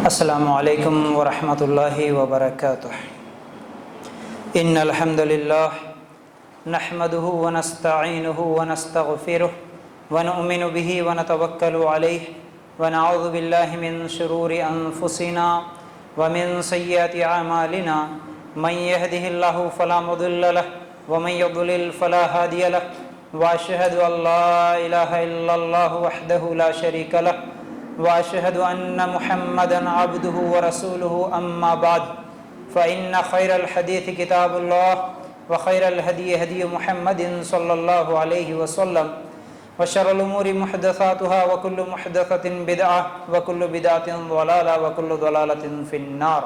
السلام علیکم ورحمۃ اللہ وبرکاتہ۔ ان الحمد للہ نحمده ونستعینه ونستغفره ونؤمن به ونتوکل علیہ ونعوذ باللہ من شرور انفسنا ومن سیئات اعمالنا من يهده الله فلا مضل له ومن يضلل فلا هادي له واشهد ان لا اله الا الله وحده لا شريك له واشهد ان محمدا عبده ورسوله اما بعد فان خير الحديث كتاب الله وخير الهدي هدي محمد صلى الله عليه وسلم وشر الامور محدثاتها وكل محدثة بدعة وكل بدعة ضلالة وكل ضلالة في النار۔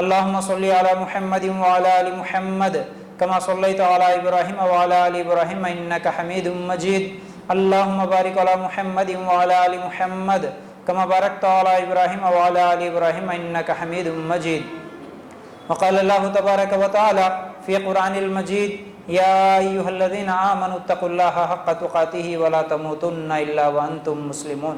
اللهم صل على محمد وعلى ال محمد كما صليت على ابراهيم وعلى ال ابراهيم انك حميد مجيد۔ اللهم بارك على محمد وعلى ال محمد كما باركت على ابراهيم وعلى ال ابراهيم انك حميد مجيد۔ وقال الله تبارك وتعالى في قرآن المجيد: يا ايها الذين آمنوا اتقوا الله حق تقاته ولا تموتن الا وانتم مسلمون۔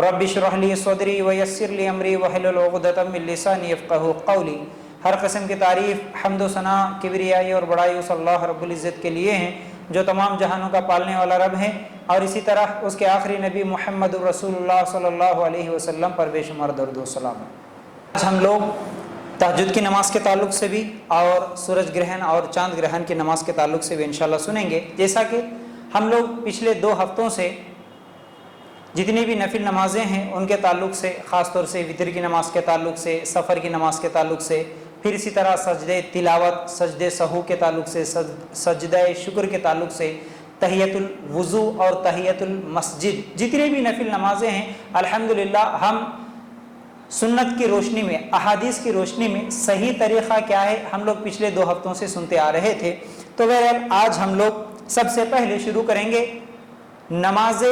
رب اشرح لي صدري ويسر لي امري واحلل عقدة من لساني يفقهوا قولي۔ ہر قسم کی تعریف، حمد و ثنا، کبریائی اور بڑائی اس اللہ رب العزت کے لیے ہیں جو تمام جہانوں کا پالنے والا رب ہے، اور اسی طرح اس کے آخری نبی محمد رسول اللہ صلی اللہ علیہ وسلم پر بے شمار درود و سلام ہے۔ آج ہم لوگ تہجد کی نماز کے تعلق سے بھی اور سورج گرہن اور چاند گرہن کی نماز کے تعلق سے بھی انشاءاللہ سنیں گے۔ جیسا کہ ہم لوگ پچھلے 2 ہفتوں سے جتنی بھی نفل نمازیں ہیں ان کے تعلق سے، خاص طور سے وتر کی نماز کے تعلق سے، سفر کی نماز کے تعلق سے، پھر اسی طرح سجدے تلاوت، سجدے سہو کے تعلق سے، سجدہ شکر کے تعلق سے، تحیۃ الوضو اور تحیۃ المسجد، جتنی بھی نفل نمازیں ہیں الحمدللہ ہم سنت کی روشنی میں، احادیث کی روشنی میں صحیح طریقہ کیا ہے ہم لوگ پچھلے 2 ہفتوں سے سنتے آ رہے تھے۔ تو بہرحال آج ہم لوگ سب سے پہلے شروع کریں گے نماز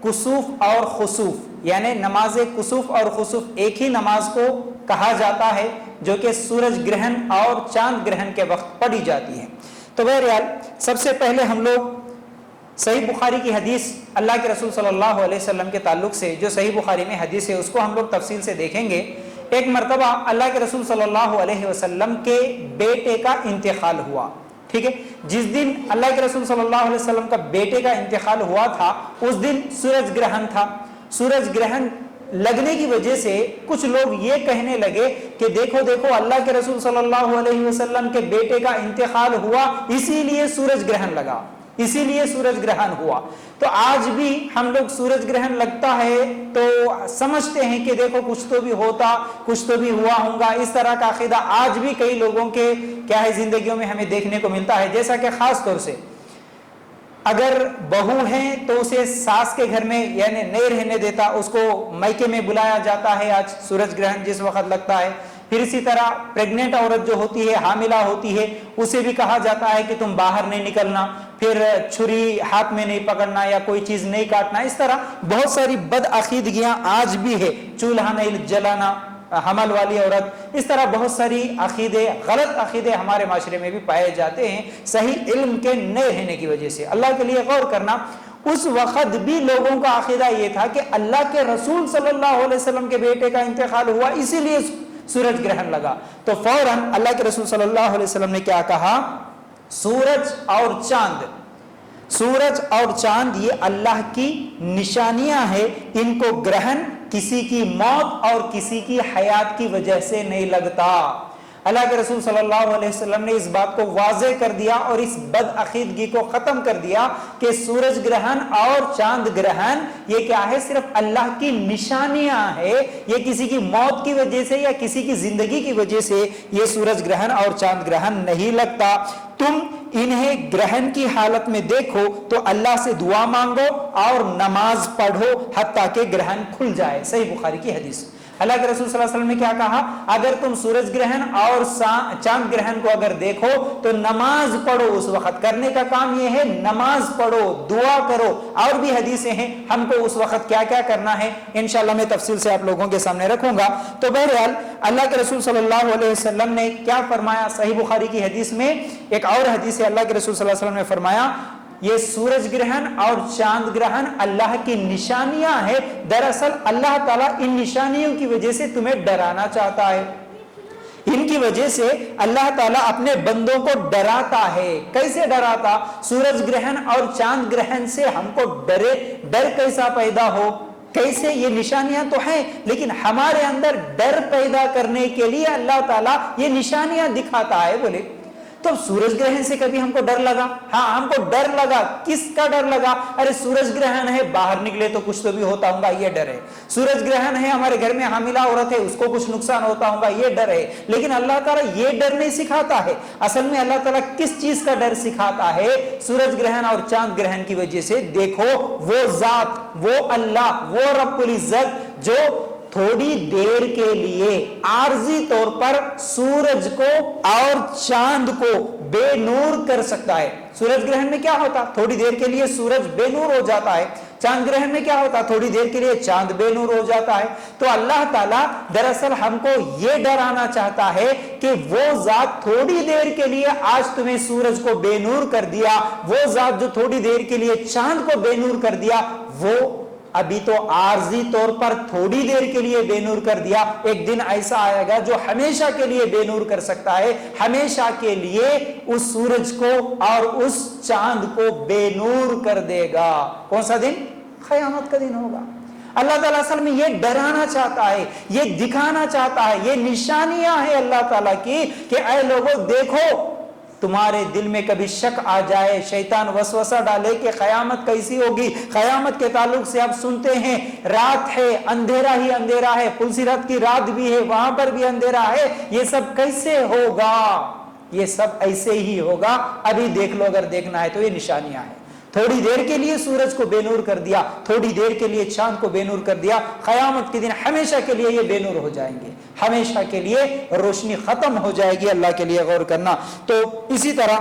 کسوف اور خسوف، یعنی نماز کسوف اور خسوف ایک ہی نماز کو کہا جاتا ہے جو کہ سورج گرہن اور چاند گرہن کے وقت پڑھی جاتی ہے۔ تو بہرحال سب سے پہلے ہم لوگ صحیح بخاری کی حدیث اللہ کے رسول صلی اللہ علیہ وسلم کے تعلق سے، جو صحیح بخاری میں حدیث ہے اس کو ہم لوگ تفصیل سے دیکھیں گے۔ ایک مرتبہ اللہ کے رسول صلی اللہ علیہ وسلم کے بیٹے کا انتقال ہوا، ٹھیک ہے۔ جس دن اللہ کے رسول صلی اللہ علیہ وسلم کا بیٹے کا انتقال ہوا تھا اس دن سورج گرہن تھا۔ سورج گرہن لگنے کی وجہ سے کچھ لوگ یہ کہنے لگے کہ دیکھو دیکھو اللہ کے رسول صلی اللہ علیہ وسلم کے بیٹے کا انتقال ہوا، اسی لیے سورج گرہن لگا، اسی لیے سورج گرہن ہوا۔ تو آج بھی ہم لوگ سورج گرہن لگتا ہے تو سمجھتے ہیں کہ دیکھو کچھ تو بھی ہوتا، کچھ تو بھی ہوا ہوگا، اس طرح کا عقیدہ آج بھی کئی لوگوں کے کیا ہے زندگیوں میں ہمیں دیکھنے کو ملتا ہے۔ جیسا کہ خاص طور سے اگر بہو ہیں تو اسے ساس کے گھر میں یعنی نہیں رہنے دیتا، اس کو میکے میں بلایا جاتا ہے آج سورج گرہن جس وقت لگتا ہے۔ پھر اسی طرح پریگننٹ عورت جو ہوتی ہے، حاملہ ہوتی ہے، اسے بھی کہا جاتا ہے کہ تم باہر نہیں نکلنا، پھر چھری ہاتھ میں نہیں پکڑنا یا کوئی چیز نہیں کاٹنا۔ اس طرح بہت ساری بد عقیدگیاں آج بھی ہے، چولہا نہیں جلانا، حمل والی عورت، اس طرح بہت ساری عقیدے، غلط عقیدے ہمارے معاشرے میں بھی پائے جاتے ہیں صحیح علم کے نہ رہنے کی وجہ سے۔ اللہ کے لیے غور کرنا، اس وقت بھی لوگوں کا عقیدہ یہ تھا کہ اللہ کے رسول صلی اللہ علیہ وسلم کے بیٹے کا انتقال ہوا اسی لیے سورج گرہن لگا۔ تو فوراً اللہ کے رسول صلی اللہ علیہ وسلم نے کیا کہا؟ سورج اور چاند یہ اللہ کی نشانیاں ہیں، ان کو گرہن کسی کی موت اور کسی کی حیات کی وجہ سے نہیں لگتا۔ اللہ کے رسول صلی اللہ علیہ وسلم نے اس بات کو واضح کر دیا اور اس بد عقیدگی کو ختم کر دیا کہ سورج گرہن اور چاند گرہن یہ کیا ہے؟ صرف اللہ کی نشانیاں ہیں، یہ کسی کی موت کی وجہ سے یا کسی کی زندگی کی وجہ سے یہ سورج گرہن اور چاند گرہن نہیں لگتا۔ تم انہیں گرہن کی حالت میں دیکھو تو اللہ سے دعا مانگو اور نماز پڑھو حتیٰ کہ گرہن کھل جائے۔ صحیح بخاری کی حدیث۔ اللہ کے رسول صلی اللہ علیہ وسلم نے کیا کہا؟ اگر تم سورج گرہن اور چاند گرہن کو اگر دیکھو تو نماز پڑھو۔ اس وقت کرنے کا کام یہ ہے نماز پڑھو، دعا کرو۔ اور بھی حدیثیں ہیں ہم کو اس وقت کیا کیا کرنا ہے، انشاءاللہ میں تفصیل سے آپ لوگوں کے سامنے رکھوں گا۔ تو بہرحال اللہ کے رسول صلی اللہ علیہ وسلم نے کیا فرمایا؟ صحیح بخاری کی حدیث میں ایک اور حدیث ہے، اللہ کے رسول صلی اللہ علیہ وسلم نے فرمایا یہ سورج گرہن اور چاند گرہن اللہ کی نشانیاں ہیں. دراصل اللہ تعالیٰ ان نشانیوں کی وجہ سے تمہیں ڈرانا چاہتا ہے. ان کی وجہ سے اللہ تعالیٰ اپنے بندوں کو ڈراتا ہے. کیسے ڈراتا؟ سورج گرہن اور چاند گرہن سے ہم کو ڈر کیسا پیدا ہو؟ کیسے؟ یہ نشانیاں تو ہیں لیکن ہمارے اندر ڈر پیدا کرنے کے لیے اللہ تعالیٰ یہ نشانیاں دکھاتا ہے. بولے تو سورج گرہن سے کبھی ہم کو ڈر لگا؟ ہاں ہم کو ڈر لگا. کس کا ڈر لگا؟ ارے سورج گرہن ہے، باہر نکلے تو کچھ تو بھی ہوتا ہوگا، یہ ڈر ہے. سورج گرہن ہے، ہمارے گھر میں حاملہ عورت ہے، اس کو کچھ نقصان ہوتا ہوگا، یہ ڈر ہے. لیکن اللہ تعالیٰ یہ ڈر نہیں سکھاتا ہے. اصل میں اللہ تعالیٰ کس چیز کا ڈر سکھاتا ہے؟ سورج گرہن اور چاند گرہن کی وجہ سے. دیکھو وہ ذات، وہ اللہ، وہ رب العزت جو تھوڑی دیر کے لیے عارضی طور پر سورج کو اور چاند کو بے نور کر سکتا ہے. سورج گرہن میں کیا ہوتا؟ تھوڑی دیر کے لیے سورج بے نور ہو جاتا ہے. چاند گرہن میں کیا ہوتا؟ تھوڑی دیر کے لیے چاند بے نور ہو جاتا ہے. تو اللہ تعالیٰ دراصل ہم کو یہ ڈرانا چاہتا ہے کہ وہ ذات تھوڑی دیر کے لیے آج تمہیں سورج کو بے نور کر دیا، وہ ذات جو تھوڑی دیر کے لیے چاند کو بے نور کر دیا، وہ ابھی تو عارضی طور پر تھوڑی دیر کے لیے بے نور کر دیا. ایک دن ایسا آئے گا جو ہمیشہ کے لیے بے نور کر سکتا ہے. ہمیشہ کے لیے اس سورج کو اور اس چاند کو بے نور کر دے گا. کون سا دن؟ قیامت کا دن ہوگا. اللہ تعالیٰ اصل میں یہ ڈرانا چاہتا ہے، یہ دکھانا چاہتا ہے. یہ نشانیاں ہیں اللہ تعالیٰ کی کہ اے لوگوں دیکھو، تمہارے دل میں کبھی شک آ جائے، شیطان وسوسہ ڈالے کہ قیامت کیسی ہوگی. قیامت کے تعلق سے آپ سنتے ہیں رات ہے، اندھیرا ہی اندھیرا ہے، پلسرات کی رات بھی ہے، وہاں پر بھی اندھیرا ہے. یہ سب کیسے ہوگا؟ یہ سب ایسے ہی ہوگا. ابھی دیکھ لو، اگر دیکھنا ہے تو یہ نشانیاں ہیں. تھوڑی دیر کے لیے سورج کو بے نور کر دیا، تھوڑی دیر کے لیے چاند کو بے نور کر دیا. قیامت کے دن ہمیشہ کے لیے یہ بے نور ہو جائیں گے، ہمیشہ کے لیے روشنی ختم ہو جائے گی. اللہ کے لیے غور کرنا. تو اسی طرح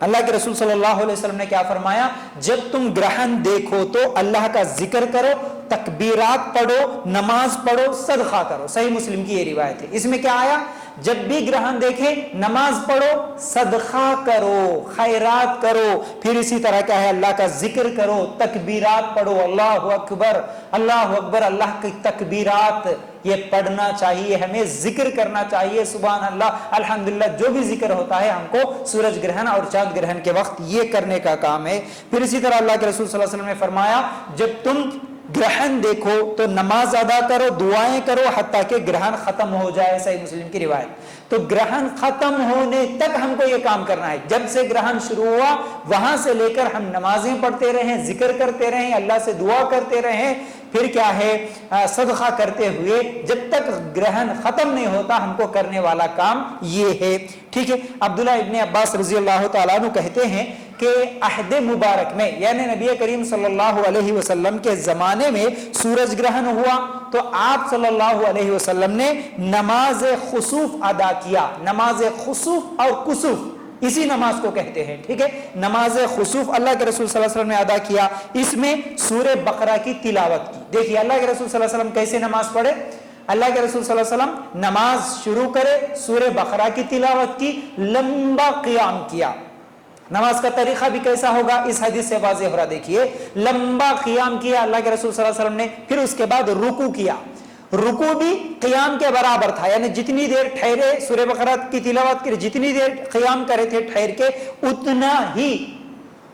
اللہ کے رسول صلی اللہ علیہ وسلم نے کیا فرمایا؟ جب تم گرہن دیکھو تو اللہ کا ذکر کرو، تکبیرات پڑھو، نماز پڑھو، صدقہ کرو. صحیح مسلم کی یہ روایت ہے. اس میں کیا آیا؟ جب بھی گرہن دیکھے نماز پڑھو، صدقہ کرو، خیرات کرو. پھر اسی طرح کیا ہے؟ اللہ کا ذکر کرو، تکبیرات پڑھو. اللہ اکبر، اللہ اکبر. اللہ کی تکبیرات یہ پڑھنا چاہیے، ہمیں ذکر کرنا چاہیے. سبحان اللہ، الحمدللہ. جو بھی ذکر ہوتا ہے ہم کو سورج گرہن اور چاند گرہن کے وقت یہ کرنے کا کام ہے. پھر اسی طرح اللہ کے رسول صلی اللہ علیہ وسلم نے فرمایا جب تم گرہن دیکھو تو نماز ادا کرو، دعائیں کرو حتیٰ کہ گرہن ختم ہو جائے. صحیح مسلم کی روایت. تو گرہن ختم ہونے تک ہم کو یہ کام کرنا ہے. جب سے گرہن شروع ہوا وہاں سے لے کر ہم نمازیں پڑھتے رہیں، ذکر کرتے رہیں، اللہ سے دعا کرتے رہیں. پھر کیا ہے؟ صدقہ کرتے ہوئے جب تک گرہن ختم نہیں ہوتا ہم کو کرنے والا کام یہ ہے. ٹھیک ہے. عبداللہ ابن عباس رضی اللہ تعالیٰ عنہ کہتے ہیں کہ عہد مبارک میں یعنی نبی کریم صلی اللہ علیہ وسلم کے زمانے میں سورج گرہن ہوا تو آپ صلی اللہ علیہ وسلم نے نماز خسوف ادا کیا. نماز خسوف اور کسوف اسی نماز کو کہتے ہیں. ٹھیک ہے. نماز خسوف اللہ کے رسول صلی اللہ علیہ وسلم نے ادا کیا. اس میں سورہ بقرہ کی تلاوت کی. دیکھیے اللہ کے رسول صلی اللہ علیہ وسلم کیسے نماز پڑھے. اللہ کے رسول صلی اللہ علیہ وسلم نماز شروع کرے، سورہ بقرہ کی تلاوت کی، لمبا قیام کیا. نماز کا طریقہ بھی کیسا ہوگا اس حدیث سے واضح ہو رہا. دیکھیے لمبا قیام کیا اللہ کے رسول صلی اللہ علیہ وسلم نے. پھر اس کے بعد رکوع کیا. رکوع بھی قیام کے برابر تھا، یعنی جتنی دیر ٹھہرے سورہ بقرہ کی تلاوت کی، جتنی دیر قیام کرے تھے ٹھہر کے، اتنا ہی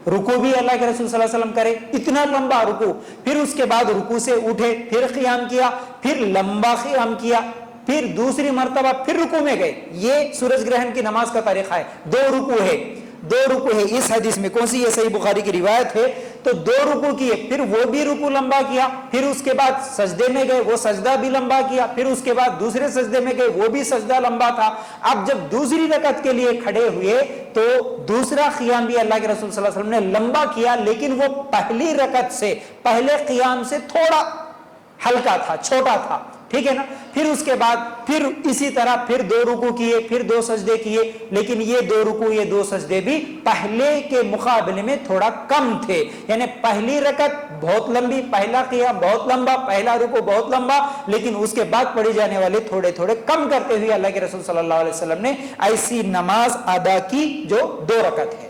رکوع بھی اللہ کے رسول صلی اللہ علیہ وسلم کرے. اتنا لمبا رکوع. پھر اس کے بعد رکوع سے اٹھے، پھر قیام کیا، پھر لمبا قیام کیا، پھر دوسری مرتبہ پھر رکوع میں گئے. یہ سورج گرہن کی نماز کا طریقہ ہے. دو رکوع ہے اس حدیث میں. کون سی؟ یہ صحیح بخاری کی روایت ہے. تو دو رکوع کیے، پھر وہ بھی رکوع لمبا کیا، پھر اس کے بعد سجدے میں گئے، وہ سجدہ بھی لمبا کیا، پھر اس کے بعد دوسرے سجدے میں گئے، وہ بھی سجدہ لمبا تھا. اب جب دوسری رکعت کے لیے کھڑے ہوئے تو دوسرا قیام بھی اللہ کے رسول صلی اللہ علیہ وسلم نے لمبا کیا، لیکن وہ پہلی رکعت سے، پہلے قیام سے تھوڑا ہلکا تھا، چھوٹا تھا. ٹھیک ہے نا. پھر اس کے بعد پھر اسی طرح پھر دو رکوع کیے، پھر دو سجدے کیے، لیکن یہ دو رکوع یہ دو سجدے بھی پہلے کے مقابلے میں تھوڑا کم تھے. یعنی پہلی رکعت بہت لمبی، پہلا قیام بہت لمبا، پہلا رکوع بہت لمبا، لیکن اس کے بعد پڑھی جانے والے تھوڑے تھوڑے کم کرتے ہوئے اللہ کے رسول صلی اللہ علیہ وسلم نے ایسی نماز ادا کی جو دو رکعت ہے.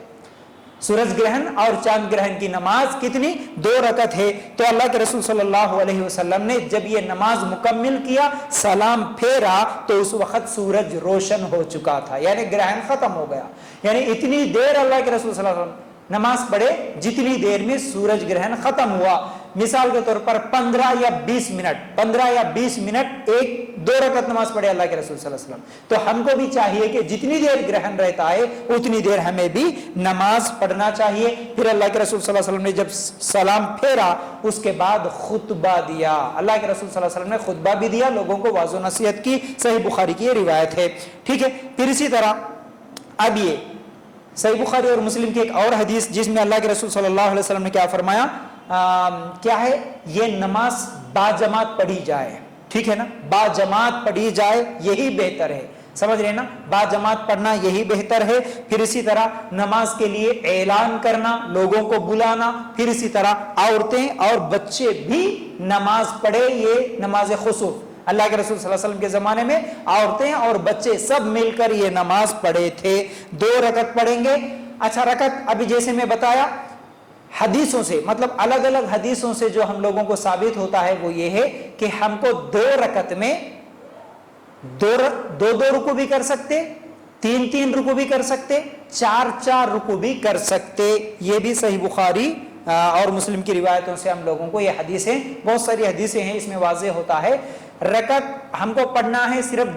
सूरज ग्रहण और चांद ग्रहण की नमाज कितनी? 2 रकत है। तो अल्लाह के रसूल सल्लल्लाहु अलैहि वसल्लम ने जब ये नमाज मुकम्मिल किया, सलाम फेरा, तो उस वक्त सूरज रोशन हो चुका था, यानी ग्रहण खत्म हो गया। यानी इतनी देर अल्लाह के रसूल सल्लल्लाहु अलैहि वसल्लम नमाज पढ़े जितनी देर में सूरज ग्रहण खत्म हुआ। मिसाल के तौर पर 15 या 20 मिनट 1-2 रकत नमाज पढ़े अल्लाह के रसूल सल्लल्लाहु अलैहि वसल्लम। तो हमको भी चाहिए कि जितनी देर ग्रहण रहता है उतनी देर हमें भी नमाज पढ़ना चाहिए। फिर अल्लाह के रसूल सल्लल्लाहु अलैहि वसल्लम ने जब सलाम फेरा, उसके बाद खुतबा दिया। अल्लाह के रसूल सल्लल्लाहु अलैहि वसल्लम ने खुतबा भी दिया, लोगों को वाज़ो नसीहत की। सही बुखारी की ये रिवायत है, ठीक है। फिर इसी तरह अब ये सही बुखारी और मुस्लिम की एक और हदीस जिसमें अल्लाह के रसूल सल्लल्लाहु अलैहि वसल्लम ने क्या फरमाया, क्या है, ये नमाज बाजमात पढ़ी जाए, ठीक है ना, बाजमात पढ़ी जाए यही बेहतर है, समझ रहे ना, बाजमात पढ़ना यही बेहतर है। फिर इसी तरह नमाज के लिए ऐलान करना, लोगों को बुलाना, फिर इसी तरह औरतें और बच्चे भी नमाज पढ़े, ये नमाज खुसूफ। अल्लाह के रसूल सल्लल्लाहु अलैहि वसल्लम के जमाने में औरतें और बच्चे सब मिलकर ये नमाज पढ़े थे। 2 रकत पढ़ेंगे। अच्छा, रकत अभी जैसे मैं बताया हदीसों से, मतलब अलग अलग हदीसों से जो हम लोगों को साबित होता है वो ये है कि हमको 2 रकत में 2 रुकू भी कर सकते, 3 रुकू भी कर सकते, 4 रुकू भी कर सकते। ये भी सही बुखारी और मुस्लिम की रिवायतों से हम लोगों को ये हदीसें, बहुत सारी हदीसें हैं, इसमें वाज़ेह होता है रकत हमको पढ़ना है सिर्फ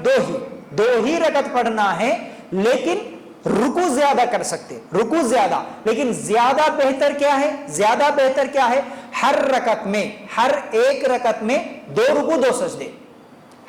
2 ही रकत पढ़ना है, लेकिन रुकू ज्यादा कर सकते, रुकू ज्यादा, लेकिन ज्यादा बेहतर क्या है, ज्यादा बेहतर क्या है, हर रकत में, हर एक रकत में 2 रुकू 2 सजदे,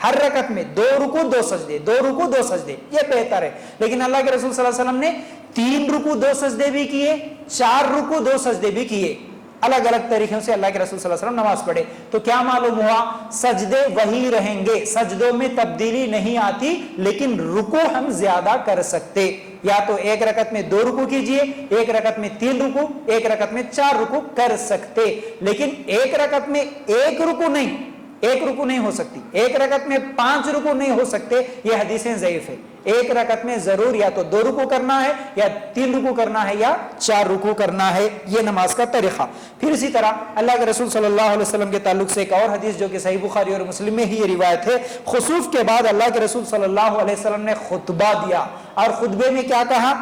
हर रकत में 2 रुकू 2 सजदे, 2 रुकू 2 सजदे, ये बेहतर है। लेकिन अल्लाह के रसूल सल्लल्लाहु अलैहि वसल्लम ने 3 रुकू 2 सजदे भी किए, 4 रुकू 2 सजदे भी किए, अलग अलग तरीकों से अल्लाह के रसूल सल्लल्लाहु अलैहि वसल्लम नमाज पढ़े। तो क्या मालूम हुआ, सजदे वही रहेंगे, सजदों में तब्दीली नहीं आती, लेकिन रुकू हम ज्यादा कर सकते। या तो एक रकत में 2 रुकू कीजिए, एक रकत में 3 रुकू, एक रकत में 4 रुकू कर सकते, लेकिन एक रकत में 1 रुकू नहीं, 1 रुकू नहीं हो सकती, एक रकत में 5 रुकू नहीं हो सकते, ये हदीसें ज़ईफ है। एक रकत में जरूर या तो 2 रुकू करना है, या 3 रुकू करना है, या 4 रुकू करना है, ये नमाज का तरीका। फिर इसी तरह अल्लाह के रसूल सल्लल्लाहु अलैहि वसल्लम के ताल्लुक से एक और हदीस जो कि सही बुखारी और मुस्लिम में ही ये रिवायत है, खुसूफ के बाद अल्लाह के रसूल सल्लल्लाहु अलैहि वसल्लम ने खुतबा दिया, और खुतबे में क्या कहा,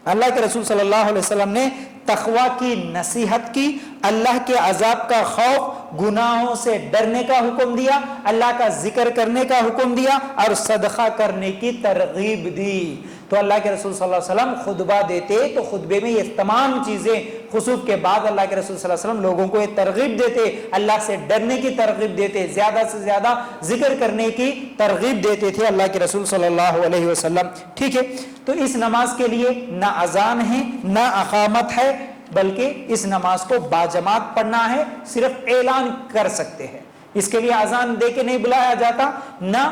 अल्लाह के रसूल सल्लल्लाहु अलैहि वसल्लम ने तक़वा की नसीहत की, अल्लाह के अजाब का खौफ, गुनाहों से डरने का हुक्म दिया, अल्लाह का जिक्र करने का हुक्म दिया, और सदका करने की तरगीब दी। तो अल्लाह के रसूल सल्लल्लाहु अलैहि वसल्लम खुतबा देते तो खुतबे में ये तमाम चीजें, खुसूफ के बाद अल्लाह के रसूल सल्लल्लाहु अलैहि वसल्लम लोगों को ये तरगीब देते, अल्लाह से डरने की तरगीब देते, ज्यादा से ज्यादा जिक्र करने की तरगीब देते थे अल्लाह के रसूल सल्लल्लाहु अलैहि वसल्लम, ठीक है। तो इस नमाज के लिए ना अजान है ना अकामत है, बल्कि इस नमाज को बाजमात पढ़ना है, सिर्फ ऐलान कर सकते हैं, इसके लिए अजान दे के नहीं बुलाया जाता, ना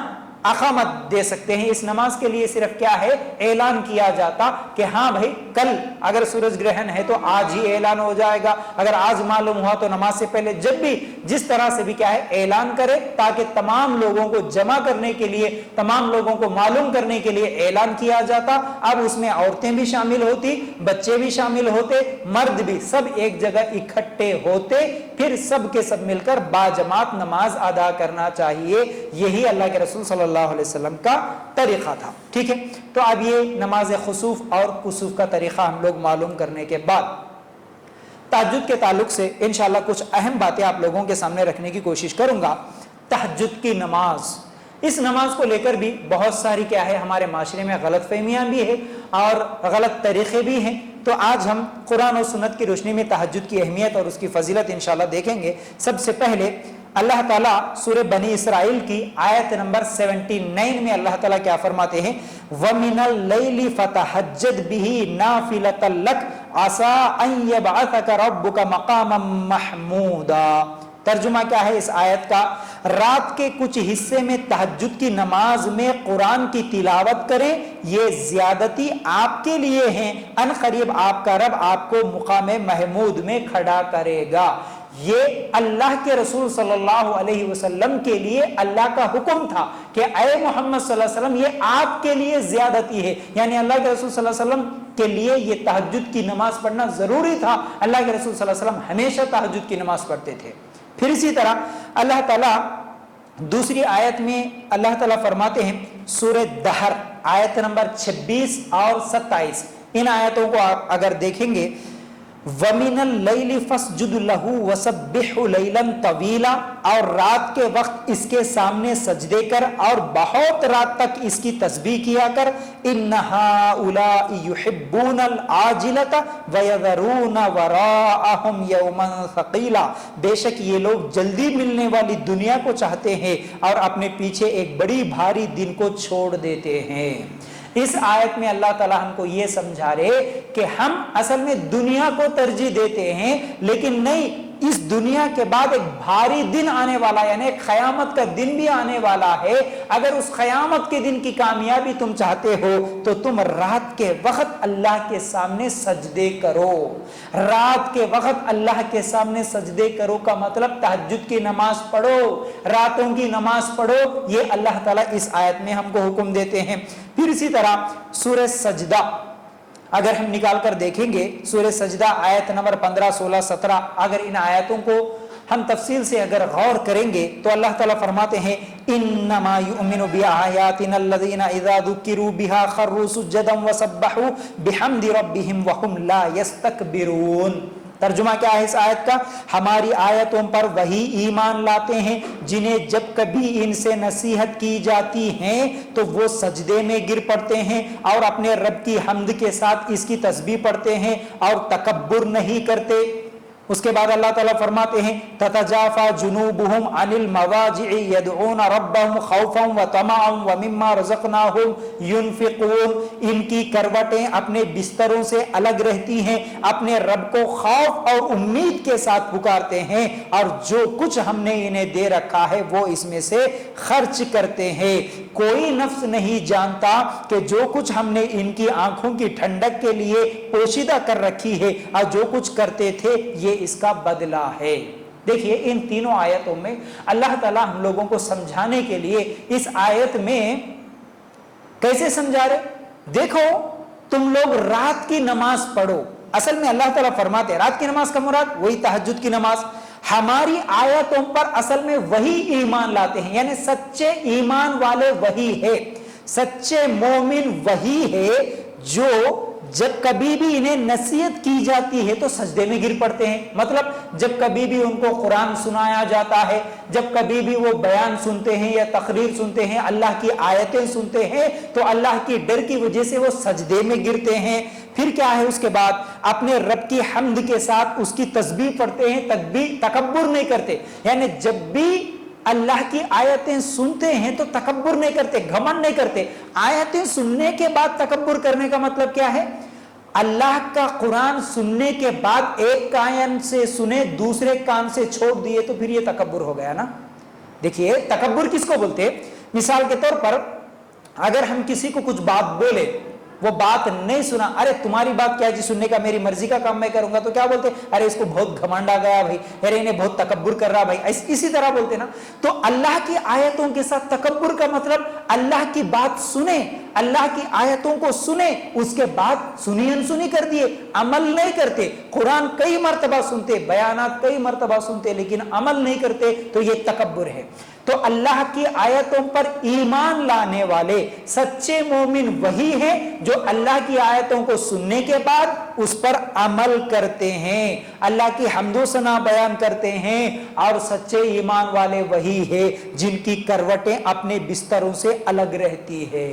अकामत दे सकते हैं। इस नमाज के लिए सिर्फ क्या है, ऐलान किया जाता कि हाँ भाई कल अगर सूरज ग्रहण है तो आज ही ऐलान हो जाएगा, अगर आज मालूम हुआ तो नमाज से पहले जब भी जिस तरह से भी क्या है ऐलान करे, ताकि तमाम लोगों को जमा करने के लिए, तमाम लोगों को मालूम करने के लिए ऐलान किया जाता। अब उसमें औरतें भी शामिल होती, बच्चे भी शामिल होते, मर्द भी, सब एक जगह इकट्ठे होते, फिर सब के सब मिलकर बाजमात नमाज अदा करना चाहिए। यही अल्लाह के रसूल सल्लल्लाहु अलैहि वसल्लम का तरीका था, ठीक है। तो अब ये नमाज खुसूफ और कुसूफ का तरीका हम लोग मालूम करने के बाद तहज्जुद के ताल्लुक से इंशाअल्लाह कुछ अहम बातें आप लोगों के सामने रखने की कोशिश करूंगा। तहज्जुद की नमाज, इस नमाज को लेकर भी बहुत सारी क्या है हमारे माशरे में गलत फहमियां भी है और गलत तरीके भी हैं। तो आज हम कुरान और सुन्नत की रोशनी में तहज्जुद की अहमियत और उसकी फजीलत इंशाअल्लाह देखेंगे। सबसे पहले अल्लाह ताला सूरह बनी इसराइल की आयत नंबर 79 में अल्लाह ताला क्या फरमाते हैं, वमिनल लैली फतहज्जद बिही नाफिलतल लक आसा अन यबअसका रब्बुका मकामम महमूदा। तर्जुमा क्या है इस आयत का, रात के कुछ हिस्से में तहज्जुद की नमाज में कुरान की तिलावत करें, ये ज्यादती आपके लिए है, अन करीब आपका रब आपको मुकाम महमूद में खड़ा करेगा। ये अल्लाह के रसूल सल्लल्लाहु अलैहि वसल्लम के लिए अल्लाह का हुक्म था कि ऐ मोहम्मद सल्लल्लाहु अलैहि वसल्लम ये आपके लिए ज्यादती है, यानी अल्लाह के रसूल सल्लल्लाहु अलैहि वसल्लम के लिए ये तहज्जुद की नमाज पढ़ना जरूरी था। अल्लाह के रसूल सल्लल्लाहु अलैहि वसल्लम हमेशा तहज्जुद की नमाज पढ़ते थे। फिर इसी तरह अल्लाह ताला दूसरी आयत में अल्लाह ताला फरमाते हैं, सूरह दहर आयत नंबर 26 और 27, इन आयतों को आप अगर देखेंगे, वमिनल लैली फस्जुद लहू वसब्बिहु लैलन तवीला, और रात के वक्त इसके सामने सजदे कर और बहुत रात तक इसकी तस्बीह किया कर। इन्नहा उलाई युहिब्बूनल आजिलता वयज़रून वराअहुम यौमन सकीला, बेशक ये लोग जल्दी मिलने वाली दुनिया को चाहते हैं और अपने पीछे एक बड़ी भारी दिन को छोड़ देते हैं। इस आयत में अल्लाह ताला हमको ये समझा रहे कि हम असल में दुनिया को तरजीह देते हैं, लेकिन नहीं, इस दुनिया के बाद एक भारी दिन आने वाला, यानी क़यामत का दिन भी आने वाला है। अगर उस क़यामत के दिन की कामयाबी तुम चाहते हो तो तुम रात के वक्त अल्लाह के सामने सजदे करो। रात के वक्त अल्लाह के सामने सजदे करो का मतलब तहज्जुद की नमाज पढ़ो, रातों की नमाज पढ़ो, ये अल्लाह ताला इस आयत में हमको हुक्म देते हैं। फिर इसी तरह सूरह सजदा अगर हम निकाल कर देखेंगे, सूरह सजदा आयत नंबर 15, 16, 17, अगर इन आयतों को हम तफसील से अगर गौर करेंगे तो अल्लाह ताला फरमाते हैं, इन्नमा युमिनु बिआयातिनल्लज़ीना इज़ा ज़ुकिरू बिहा खर्रू सुज्जदन वसब्बहू बिहम्दि रब्बिहिम वहुम ला यस्तकबिरून। तर्जुमा क्या है इस आयत का? हमारी आयतों पर वही ईमान लाते हैं जिन्हें जब कभी इनसे नसीहत की जाती है तो वो सजदे में गिर पड़ते हैं और अपने रब की हम्द के साथ इसकी तस्बीह पढ़ते हैं और तकब्बुर नहीं करते। उसके बाद अल्लाह ताला फरमाते हैं, ततजाफा जुनूबुहुम अनिल मवाजि'i यदऊना रब्बहुम खौफन व तमअन व मिम्मा रज़क़नाहुम युनफिकून। इनकी करवटें अपने बिस्तरों से अलग रहती हैं, अपने रब को खौफ और उम्मीद के साथ पुकारते हैं और जो कुछ हमने इन्हें दे रखा है वो इसमें से खर्च करते हैं। कोई नफ्स नहीं जानता कि जो कुछ हमने इनकी आंखों की ठंडक के लिए पोशीदा कर रखी है और जो कुछ करते थे ये इसका बदला है। देखिए इन तीनों आयतों में अल्लाह ताला हम लोगों को समझाने के लिए इस आयत में कैसे समझा रहे, देखो तुम लोग रात की नमाज पढ़ो। असल में अल्लाह ताला फरमाते हैं रात की नमाज का मुराद वही तहज्जुद की नमाज। हमारी आयतों पर असल में वही ईमान लाते हैं, यानी सच्चे ईमान वाले वही है, सच्चे मोमिन वही है जो जब कभी भी इन्हें नसीहत की जाती है तो सजदे में गिर पड़ते हैं। मतलब जब कभी भी उनको कुरान सुनाया जाता है, जब कभी भी वो बयान सुनते हैं या तकरीर सुनते हैं, अल्लाह की आयतें सुनते हैं तो अल्लाह की डर की वजह से वो सजदे में गिरते हैं। फिर क्या है उसके बाद अपने रब की हम्द के साथ उसकी तस्बीह पढ़ते हैं, तकब्बुर नहीं करते। यानी जब भी अल्लाह की आयतें सुनते हैं तो तकब्बुर नहीं करते, घमंड नहीं करते। आयतें सुनने के बाद तकब्बुर करने का मतलब क्या है? अल्लाह का कुरान सुनने के बाद एक कान से सुने दूसरे कान से छोड़ दिए तो फिर ये तकब्बुर हो गया ना। देखिए तकब्बुर किसको बोलते हैं? मिसाल के तौर पर अगर हम किसी को कुछ बात बोले, वो बात नहीं सुना, अरे तुम्हारी बात क्या जी सुनने का, मेरी मर्जी का काम मैं करूंगा, तो क्या बोलते? अरे इसको बहुत घमंड आ गया भाई, अरे इन्हें बहुत तकब्बुर कर रहा भाई, इसी तरह बोलते ना। तो अल्लाह की आयतों के साथ तकब्बुर का मतलब अल्लाह की बात सुने, अल्लाह की आयतों को सुने, उसके बाद सुनी अनसुनी कर दिए, अमल नहीं करते। कुरान कई मर्तबा सुनते, बयानात कई मर्तबा सुनते, लेकिन अमल नहीं करते, तो ये तकब्बुर है। तो अल्लाह की आयतों पर ईमान लाने वाले सच्चे मोमिन वही है जो अल्लाह की आयतों को सुनने के बाद उस पर अमल करते हैं, अल्लाह की हम्दो सना बयान करते हैं। और सच्चे ईमान वाले वही है जिनकी करवटें अपने बिस्तरों से अलग रहती है।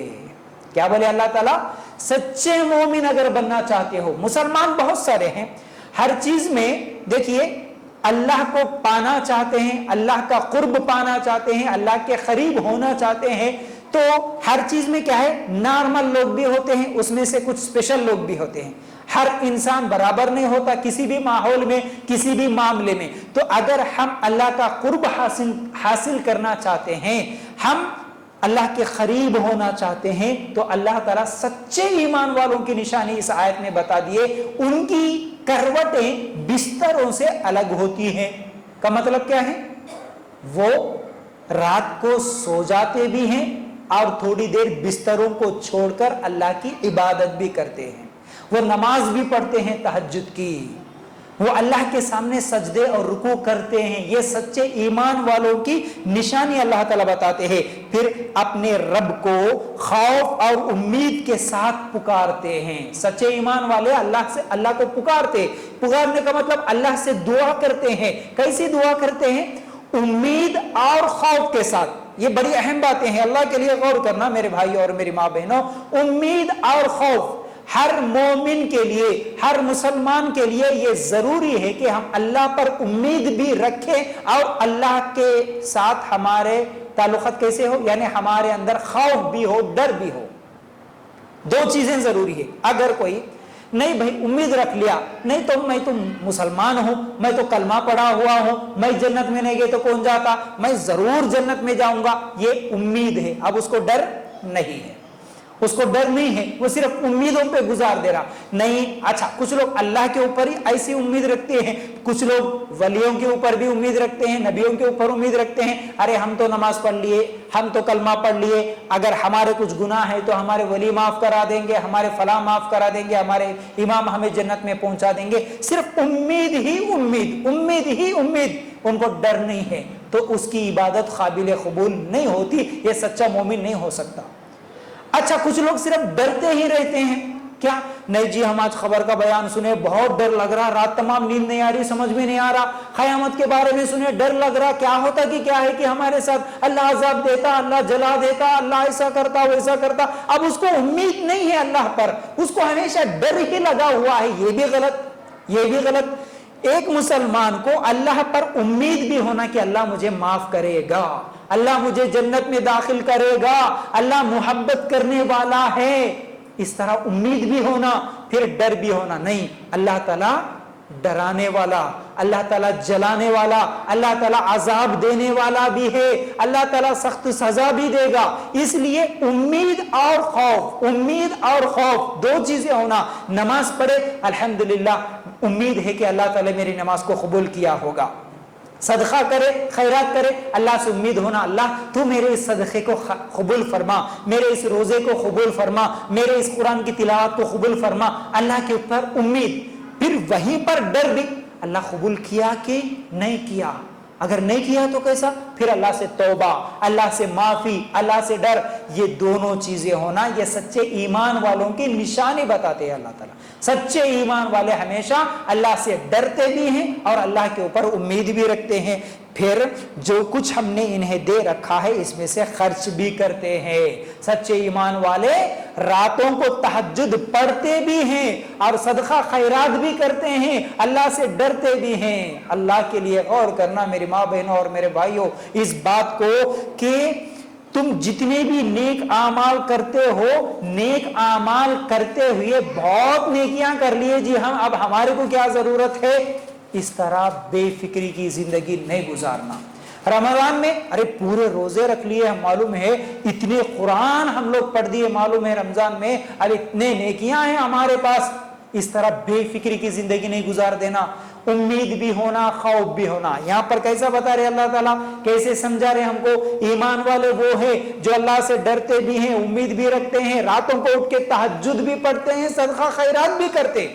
क्या बोले अल्लाह ताला? सच्चे मोमिन अगर बनना चाहते हो, मुसलमान बहुत सारे हैं, हर चीज में देखिए अल्लाह को पाना चाहते हैं, अल्लाह का कुर्ब पाना चाहते हैं, अल्लाह के करीब होना चाहते हैं, तो हर चीज में क्या है, नॉर्मल लोग भी होते हैं, उसमें से कुछ स्पेशल लोग भी होते हैं। हर इंसान बराबर नहीं होता किसी भी माहौल में, किसी भी मामले में। तो अगर हम अल्लाह का कुर्ब हासिल करना चाहते हैं, हम अल्लाह के करीब होना चाहते हैं, तो अल्लाह ताला सच्चे ईमान वालों की निशानी इस आयत में बता दिए। उनकी करवटें बिस्तरों से अलग होती हैं का मतलब क्या है? वो रात को सो जाते भी हैं और थोड़ी देर बिस्तरों को छोड़कर अल्लाह की इबादत भी करते हैं। وہ نماز بھی پڑھتے ہیں تہجد کی، وہ اللہ کے سامنے سجدے اور رکوع کرتے ہیں، یہ سچے ایمان والوں کی نشانی اللہ تعالیٰ بتاتے ہیں۔ پھر اپنے رب کو خوف اور امید کے ساتھ پکارتے ہیں۔ سچے ایمان والے اللہ کو پکارنے کا مطلب اللہ سے دعا کرتے ہیں۔ کیسی دعا کرتے ہیں؟ امید اور خوف کے ساتھ۔ یہ بڑی اہم باتیں ہیں، اللہ کے لیے غور کرنا میرے بھائی اور میری ماں بہنوں۔ امید اور خوف ہر مومن کے لیے، ہر مسلمان کے لیے یہ ضروری ہے کہ ہم اللہ پر امید بھی رکھیں اور اللہ کے ساتھ ہمارے تعلقات کیسے ہو، یعنی ہمارے اندر خوف بھی ہو، ڈر بھی ہو۔ دو چیزیں ضروری ہے۔ اگر کوئی نہیں بھائی امید رکھ لیا، نہیں تو میں تو مسلمان ہوں، میں تو کلمہ پڑھا ہوا ہوں، میں جنت میں نہیں گئے تو کون جاتا، میں ضرور جنت میں جاؤں گا، یہ امید ہے۔ اب اس کو ڈر نہیں ہے، اس کو ڈر نہیں ہے، وہ صرف امیدوں پہ گزار دے رہا نہیں۔ اچھا، کچھ لوگ اللہ کے اوپر ہی ایسی امید رکھتے ہیں، کچھ لوگ ولیوں کے اوپر بھی امید رکھتے ہیں، نبیوں کے اوپر امید رکھتے ہیں۔ ارے ہم تو نماز پڑھ لیے، ہم تو کلمہ پڑھ لیے، اگر ہمارے کچھ گناہ ہے تو ہمارے ولی معاف کرا دیں گے، ہمارے فلاں معاف کرا دیں گے، ہمارے امام ہمیں جنت میں پہنچا دیں گے۔ صرف امید ہی امید، امید ہی امید، ان کو ڈر نہیں ہے، تو اس کی عبادت قابل قبول نہیں ہوتی، یہ سچا مومن نہیں ہو سکتا۔ اچھا، کچھ لوگ صرف ڈرتے ہی رہتے ہیں، کیا نہیں جی ہم آج خبر کا بیان سنے، بہت ڈر لگ رہا، رات تمام نیند نہیں آ رہی، سمجھ میں نہیں آ رہا، قیامت کے بارے میں سنے، ڈر لگ رہا، کیا ہوتا کہ کیا ہے کہ ہمارے ساتھ اللہ عذاب دیتا، اللہ جلا دیتا، اللہ ایسا کرتا ویسا کرتا۔ اب اس کو امید نہیں ہے اللہ پر، اس کو ہمیشہ ڈر ہی لگا ہوا ہے، یہ بھی غلط، یہ بھی غلط۔ ایک مسلمان کو اللہ پر امید بھی ہونا کہ اللہ مجھے معاف کرے گا، اللہ مجھے جنت میں داخل کرے گا، اللہ محبت کرنے والا ہے، اس طرح امید بھی ہونا، پھر ڈر بھی ہونا۔ نہیں، اللہ تعالیٰ ڈرانے والا، اللہ تعالیٰ جلانے والا، اللہ تعالیٰ عذاب دینے والا بھی ہے، اللہ تعالیٰ سخت سزا بھی دے گا۔ اس لیے امید اور خوف، امید اور خوف دو چیزیں ہونا۔ نماز پڑھے، الحمدللہ امید ہے کہ اللہ تعالیٰ میری نماز کو قبول کیا ہوگا۔ صدقہ کرے، خیرات کرے، اللہ سے امید ہونا، اللہ تو میرے اس صدقے کو قبول فرما، میرے اس روزے کو قبول فرما، میرے اس قرآن کی تلاوت کو قبول فرما، اللہ کے اوپر امید۔ پھر وہیں پر ڈر بھی، اللہ قبول کیا کہ نہیں کیا، اگر نہیں کیا تو کیسا، پھر اللہ سے توبہ، اللہ سے معافی، اللہ سے ڈر۔ یہ دونوں چیزیں ہونا، یہ سچے ایمان والوں کی نشانی بتاتے ہیں اللہ تعالیٰ۔ سچے ایمان والے ہمیشہ اللہ سے ڈرتے بھی ہیں اور اللہ کے اوپر امید بھی رکھتے ہیں، پھر جو کچھ ہم نے انہیں دے رکھا ہے اس میں سے خرچ بھی کرتے ہیں۔ سچے ایمان والے راتوں کو تہجد پڑھتے بھی ہیں اور صدقہ خیرات بھی کرتے ہیں، اللہ سے ڈرتے بھی ہیں۔ اللہ کے لیے غور کرنا میری ماں بہنوں اور میرے بھائیوں اس بات کو کہ تم جتنے بھی نیک اعمال کرتے ہو، نیک اعمال کرتے ہوئے بہت نیکیاں کر لیے جی ہم، اب ہمارے کو کیا ضرورت ہے، اس طرح بے فکری کی زندگی نہیں گزارنا۔ رمضان میں ارے پورے روزے رکھ لیے، ہم معلوم ہے اتنے قرآن ہم لوگ پڑھ دیے، معلوم ہے رمضان میں ارے اتنے نیکیاں ہیں ہمارے پاس، اس طرح بے فکری کی زندگی نہیں گزار دینا۔ امید بھی ہونا، خوف بھی ہونا۔ یہاں پر کیسا بتا رہے اللہ تعالیٰ، کیسے سمجھا رہے ہم کو، ایمان والے وہ ہیں جو اللہ سے ڈرتے بھی ہیں، امید بھی رکھتے ہیں، راتوں کو اٹھ کے تہجد بھی پڑھتے ہیں، صدقہ خیرات بھی کرتے۔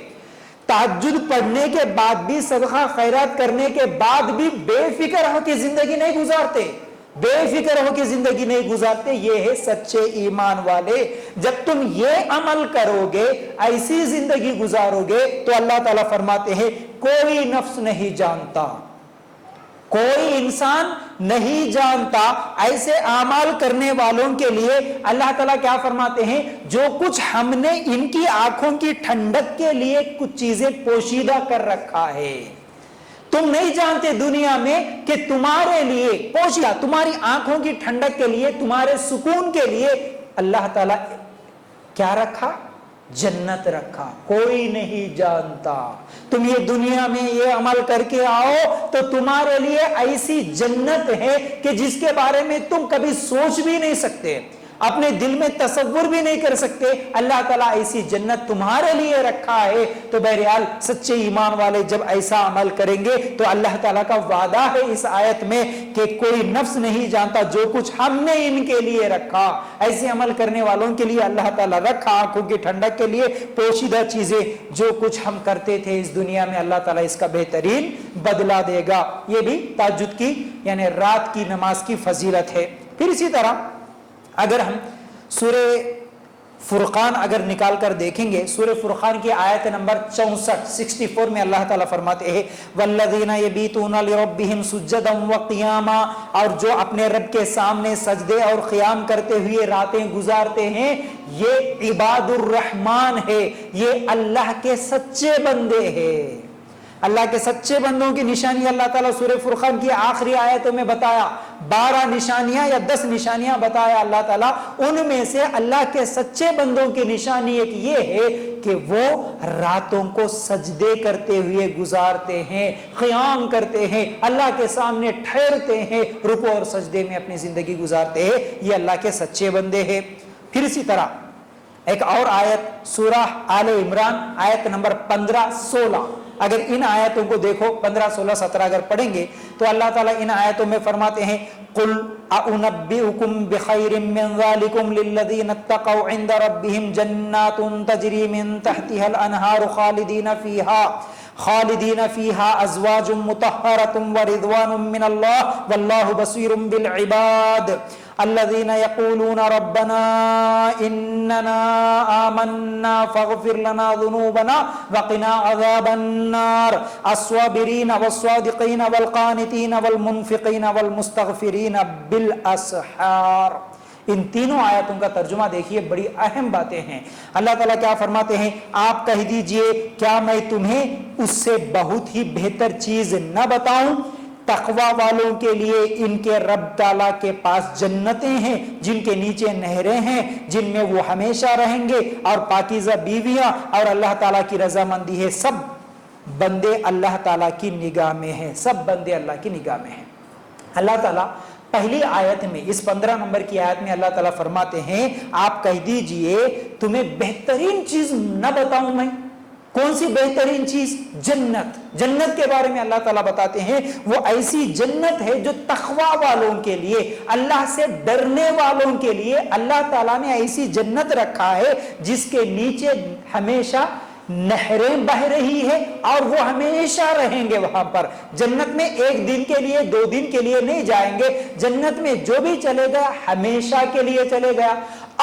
تہجد پڑھنے کے بعد بھی، صدقہ خیرات کرنے کے بعد بھی بے فکر ہو کے زندگی نہیں گزارتے، بے فکر ہو کے زندگی نہیں گزارتے۔ یہ ہے سچے ایمان والے۔ جب تم یہ عمل کرو گے، ایسی زندگی گزارو گے تو اللہ تعالیٰ فرماتے ہیں کوئی نفس نہیں جانتا، کوئی انسان نہیں جانتا ایسے اعمال کرنے والوں کے لیے اللہ تعالیٰ کیا فرماتے ہیں، جو کچھ ہم نے ان کی آنکھوں کی ٹھنڈک کے لیے کچھ چیزیں پوشیدہ کر رکھا ہے۔ تم نہیں جانتے دنیا میں کہ تمہارے لیے پوشیدہ، تمہاری آنکھوں کی ٹھنڈک کے لیے، تمہارے سکون کے لیے اللہ تعالیٰ کیا رکھا، جنت رکھا۔ کوئی نہیں جانتا۔ تم یہ دنیا میں یہ عمل کر کے آؤ تو تمہارے لیے ایسی جنت ہے کہ جس کے بارے میں تم کبھی سوچ بھی نہیں سکتے۔ اپنے دل میں تصور بھی نہیں کر سکتے اللہ تعالیٰ ایسی جنت تمہارے لیے رکھا ہے۔ تو بہرحال سچے ایمان والے جب ایسا عمل کریں گے تو اللہ تعالیٰ کا وعدہ ہے اس آیت میں کہ کوئی نفس نہیں جانتا جو کچھ ہم نے ان کے لیے رکھا، ایسے عمل کرنے والوں کے لیے اللہ تعالیٰ رکھا آنکھوں کی ٹھنڈک کے لیے پوشیدہ چیزیں، جو کچھ ہم کرتے تھے اس دنیا میں اللہ تعالیٰ اس کا بہترین بدلہ دے گا۔ یہ بھی تہجد کی یعنی رات کی نماز کی فضیلت ہے۔ پھر اسی طرح اگر ہم سورہ فرقان اگر نکال کر دیکھیں گے، سورہ فرقان کی آیت نمبر 64 میں اللہ تعالیٰ فرماتے ہیں والذین یبیتون لربہم سجدا وقیاما، اور جو اپنے رب کے سامنے سجدے اور قیام کرتے ہوئے راتیں گزارتے ہیں، یہ عباد الرحمن ہے، یہ اللہ کے سچے بندے ہیں۔ اللہ کے سچے بندوں کی نشانی اللہ تعالیٰ سورہ فرقان کی آخری آیتوں میں بتایا، 12 نشانیاں یا 10 نشانیاں بتایا اللہ تعالیٰ، ان میں سے اللہ کے سچے بندوں کی نشانی ایک یہ ہے کہ وہ راتوں کو سجدے کرتے ہوئے گزارتے ہیں، قیام کرتے ہیں، اللہ کے سامنے ٹھہرتے ہیں، رکوع اور سجدے میں اپنی زندگی گزارتے ہیں، یہ اللہ کے سچے بندے ہیں۔ پھر اسی طرح ایک اور آیت سورہ آل عمران آیت نمبر 15-16، اگر ان آیتوں کو دیکھو 15 16 17 اگر پڑھیں گے تو اللہ تعالیٰ ان آیتوں میں فرماتے ہیں قل اعنبئکم بخیر من ذالکم للذین اتقوا عند ربہم جنات تجری من تحتها الانہار خالدین فیہا ازواج مطہرۃ ورضوان من اللہ واللہ بصیر بالعباد الذین یقولون ربنا اننا آمنا فاغفر لنا ذنوبنا وقنا عذاب النار الصابرین والصادقین والقانتین والمنفقین والمستغفرین بالاسحار۔ ان تینوں آیتوں کا ترجمہ دیکھیے، بڑی اہم باتیں ہیں۔ اللہ تعالیٰ کیا فرماتے ہیں؟ آپ کہہ دیجئے کیا میں تمہیں اس سے بہت ہی بہتر چیز نہ بتاؤں؟ تقوی والوں کے لیے ان کے رب تعالیٰ کے پاس جنتیں ہیں جن کے نیچے نہریں ہیں جن میں وہ ہمیشہ رہیں گے، اور پاکیزہ بیویاں، اور اللہ تعالیٰ کی رضامندی ہے۔ سب بندے اللہ تعالیٰ کی نگاہ میں ہیں، سب بندے اللہ کی نگاہ میں ہیں۔ اللہ تعالیٰ پہلی آیت میں اس 15 نمبر کی آیت میں اللہ تعالیٰ فرماتے ہیں آپ کہہ دیجئے تمہیں بہترین چیز نہ بتاؤں میں؟ کون سی بہترین چیز؟ جنت۔ جنت کے بارے میں اللہ تعالیٰ بتاتے ہیں وہ ایسی جنت ہے جو تقوی والوں کے لیے، اللہ سے ڈرنے والوں کے لیے اللہ تعالیٰ نے ایسی جنت رکھا ہے جس کے نیچے ہمیشہ نہریں بہ رہی ہے اور وہ ہمیشہ رہیں گے وہاں پر۔ جنت میں ایک دن کے لیے 2 دن کے لیے نہیں جائیں گے، جنت میں جو بھی چلے گیا ہمیشہ کے لیے چلے گیا۔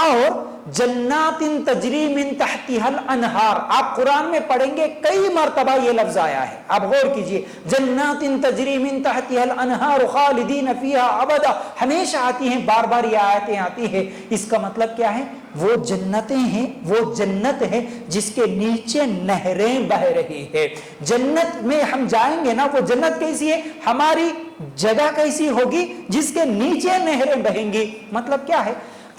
اور جنات تجری من تحتها الانہار، آپ قرآن میں پڑھیں گے کئی مرتبہ یہ لفظ آیا ہے، آپ غور کیجئے، جنات تجری من تحتها الانہار خالدین فیہا ابدا، ہمیشہ آتی ہیں، بار بار یہ آیتیں آتی ہیں۔ اس کا مطلب کیا ہے؟ وہ جنتیں ہیں، وہ جنت ہے جس کے نیچے نہریں بہ رہی ہے۔ جنت میں ہم جائیں گے نا، وہ جنت کیسی ہے؟ ہماری جگہ کیسی ہوگی؟ جس کے نیچے نہریں بہیں گی۔ مطلب کیا ہے؟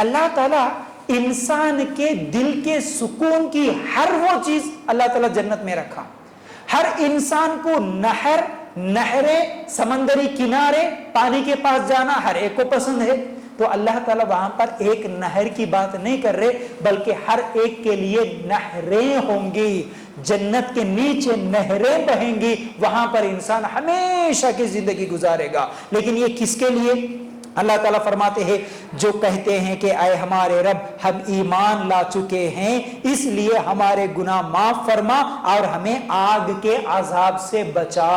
اللہ تعالیٰ انسان کے دل کے سکون کی ہر وہ چیز اللہ تعالیٰ جنت میں رکھا۔ ہر انسان کو نہریں، سمندری کنارے، پانی کے پاس جانا ہر ایک کو پسند ہے، تو اللہ تعالیٰ وہاں پر ایک نہر کی بات نہیں کر رہے بلکہ ہر ایک کے لیے نہریں ہوں گی، جنت کے نیچے نہریں بہیں گی، وہاں پر انسان ہمیشہ کی زندگی گزارے گا۔ لیکن یہ کس کے لیے؟ اللہ تعالیٰ فرماتے ہیں جو کہتے ہیں کہ اے ہمارے رب ہم ایمان لا چکے ہیں اس لیے ہمارے گناہ معاف فرما اور ہمیں آگ کے عذاب سے بچا۔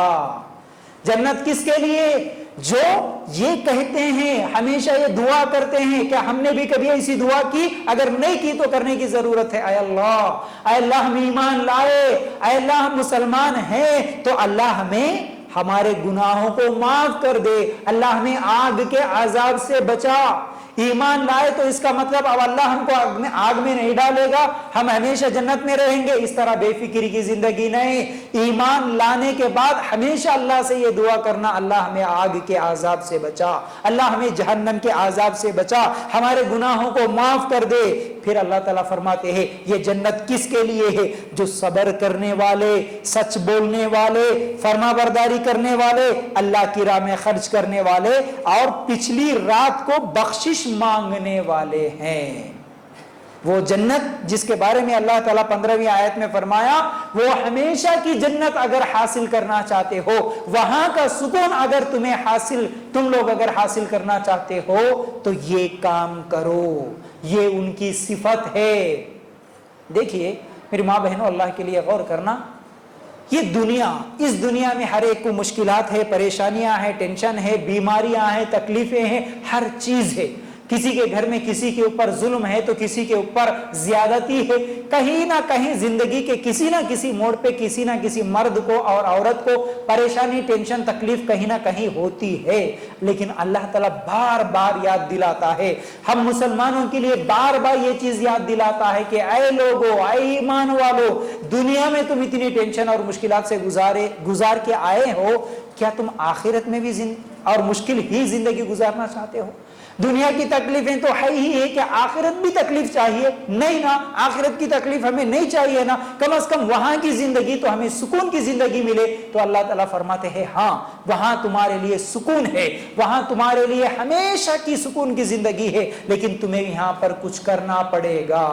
جنت کس کے لیے؟ جو یہ کہتے ہیں، ہمیشہ یہ دعا کرتے ہیں۔ کیا ہم نے بھی کبھی ایسی دعا کی؟ اگر نہیں کی تو کرنے کی ضرورت ہے۔ اے اللہ ہم ایمان لائے، اے اللہ ہم مسلمان ہیں، تو اللہ ہمیں ہمارے گناہوں کو معاف کر دے، اللہ ہمیں آگ کے عذاب سے بچا۔ ایمان لائے تو اس کا مطلب اب اللہ ہم کو آگ میں نہیں ڈالے گا، ہم ہمیشہ جنت میں رہیں گے، اس طرح بے فکری کی زندگی نہیں۔ ایمان لانے کے بعد ہمیشہ اللہ سے یہ دعا کرنا، اللہ ہمیں آگ کے عذاب سے بچا، اللہ ہمیں جہنم کے عذاب سے بچا، ہمارے گناہوں کو معاف کر دے۔ फिर अल्लाह ताला फरमाते हैं ये जन्नत किसके लिए है? जो सब्र करने वाले, सच बोलने वाले, फरमाबरदारी करने वाले, अल्लाह की राह में खर्च करने वाले और पिछली रात को बख्शिश मांगने वाले हैं। वो जन्नत जिसके बारे में अल्लाह ताला 15वीं आयत में फरमाया, वो हमेशा की जन्नत अगर हासिल करना चाहते हो, वहां का सुकून अगर तुम लोग अगर हासिल करना चाहते हो तो ये काम करो, ये उनकी सिफत है। देखिए मेरी माँ बहनों, अल्लाह के लिए गौर करना, ये दुनिया, इस दुनिया में हर एक को मुश्किलात है, परेशानियां हैं, टेंशन है, बीमारियां हैं, तकलीफें हैं, हर चीज है। किसी के घर में किसी के ऊपर जुल्म है तो किसी के ऊपर ज्यादती है। कहीं ना कहीं जिंदगी के किसी ना किसी मोड़ पे किसी ना किसी मर्द को और औरत को परेशानी, टेंशन, तकलीफ कहीं ना कहीं होती है। लेकिन अल्लाह ताला बार बार याद दिलाता है, हम मुसलमानों के लिए बार बार ये चीज याद दिलाता है कि ऐ लोगो, ऐ ईमान वालो, दुनिया में तुम इतनी टेंशन और मुश्किलात से गुजार के आए हो, क्या तुम आखिरत में भी और मुश्किल ही जिंदगी गुजारना चाहते हो? दुनिया की तकलीफें तो है ही है कि आखिरत भी तकलीफ चाहिए? नहीं ना, आखिरत की तकलीफ हमें नहीं चाहिए ना, कम से कम वहां की जिंदगी तो हमें सुकून की जिंदगी मिले। तो अल्लाह ताला फरमाते हैं हाँ, वहां तुम्हारे लिए सुकून है, वहां तुम्हारे लिए हमेशा की सुकून की जिंदगी है, लेकिन तुम्हें यहां पर कुछ करना पड़ेगा,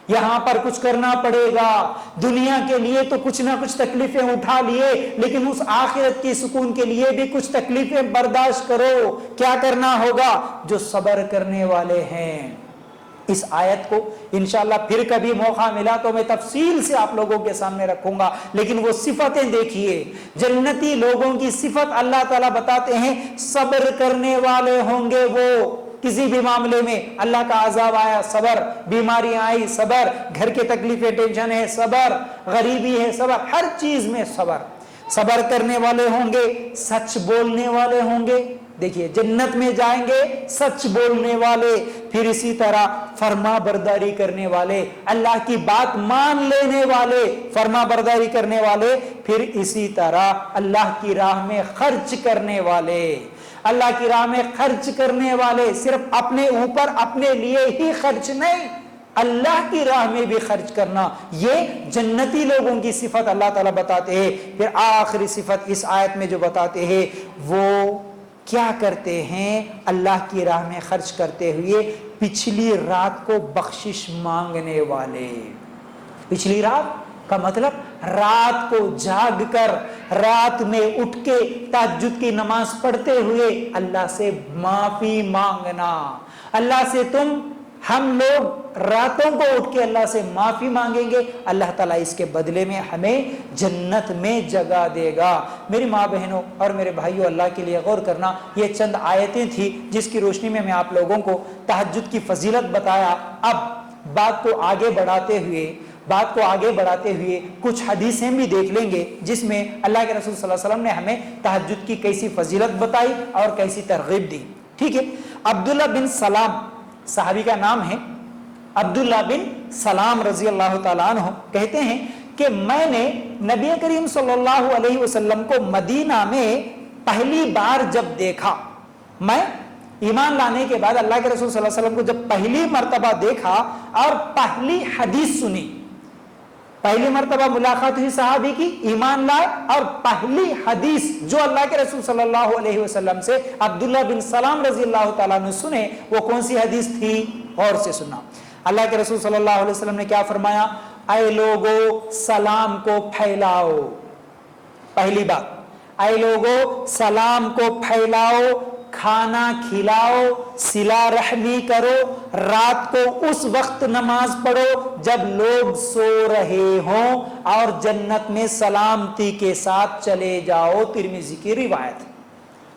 यहां पर कुछ करना पड़ेगा। दुनिया के लिए तो कुछ ना कुछ तकलीफें उठा लिए, लेकिन उस आखिरत के सुकून के लिए भी कुछ तकलीफें बर्दाश्त करो। क्या करना होगा? जो सब्र करने वाले हैं। इस आयत को इंशाअल्लाह फिर कभी मौका मिला तो मैं तफसील से आप लोगों के सामने रखूंगा, लेकिन वो सिफतें देखिए, जन्नती लोगों की सिफत अल्लाह ताला बताते हैं, सब्र करने वाले होंगे वो। किसी भी मामले में अल्लाह का अजाब आया, सबर, बीमारियां आई, सबर, घर के तकलीफें, टेंशन है, सबर, गरीबी है, सबर, हर चीज में सबर। सबर करने वाले होंगे, सच बोलने वाले होंगे। देखिए जन्नत में जाएंगे सच बोलने वाले, फिर इसी तरह फर्मा बरदारी करने वाले, अल्लाह की बात मान लेने वाले, फर्मा बरदारी करने वाले, फिर इसी तरह अल्लाह की राह में खर्च करने वाले। अल्लाह की राह में खर्च करने वाले सिर्फ अपने ऊपर, अपने लिए ही खर्च नहीं, अल्लाह की राह में भी खर्च करना, ये जन्नती लोगों की सिफत अल्लाह ताला बताते हैं। फिर आखिरी सिफत इस आयत में जो बताते हैं, वो क्या करते हैं? अल्लाह की राह में खर्च करते हुए पिछली रात को बख्शिश मांगने वाले। पिछली रात का मतलब रात को जाग कर, रात में उठ के तहज्जुद की नमाज पढ़ते हुए अल्लाह से माफी मांगना। अल्लाह से हम लोग रातों को उठ के अल्लाह से माफी मांगेंगे, अल्लाह ताला इसके बदले में हमें जन्नत में जगह देगा। मेरी माँ बहनों और मेरे भाइयों, अल्लाह के लिए गौर करना, ये चंद आयतें थी जिसकी रोशनी में मैं आप लोगों को तहज्जुद की फजीलत बताया। अब बात को आगे बढ़ाते हुए कुछ हदीसें भी देख लेंगे जिसमें अल्लाह के रसूल सल्लल्लाहु अलैहि वसल्लम ने हमें तहज्जुद की कैसी फजीलत बताई और कैसी तरगीब दी। ठीक है, अब्दुल्ला बिन सलाम सहाबी का नाम है, अब्दुल्ला बिन सलाम रजी अल्लाह ताला अन्हु कहते हैं कि मैंने नबी करीम सल्लल्लाहु अलैहि वसल्लम को मदीना में पहली बार जब देखा, मैं ईमान लाने के बाद अल्लाह के रसूल सल्लल्लाहु अलैहि वसल्लम को जब पहली मर्तबा देखा और पहली हदीस सुनी, पहली मर्तबा मुलाकात हुई सहाबी की, ईमान लाए और पहली हदीस जो अल्लाह के रसूल सल्लल्लाहु अलैहि वसल्लम से अब्दुल्ला बिन सलाम रजी अल्लाह ताला अन्हु सुने, वो कौन सी हदीस थी? और से सुना। अल्लाह के रसूल सल्लल्लाहु अलैहि वसल्लम ने क्या फरमाया? ऐ लोगो सलाम को फैलाओ। पहली बात, ऐ लोगो सलाम को फैलाओ, खाना खिलाओ, सिला रहमी करो, रात को उस वक्त नमाज पढ़ो जब लोग सो रहे हों और जन्नत में सलामती के साथ चले जाओ। तिरमिज़ी की रिवायत।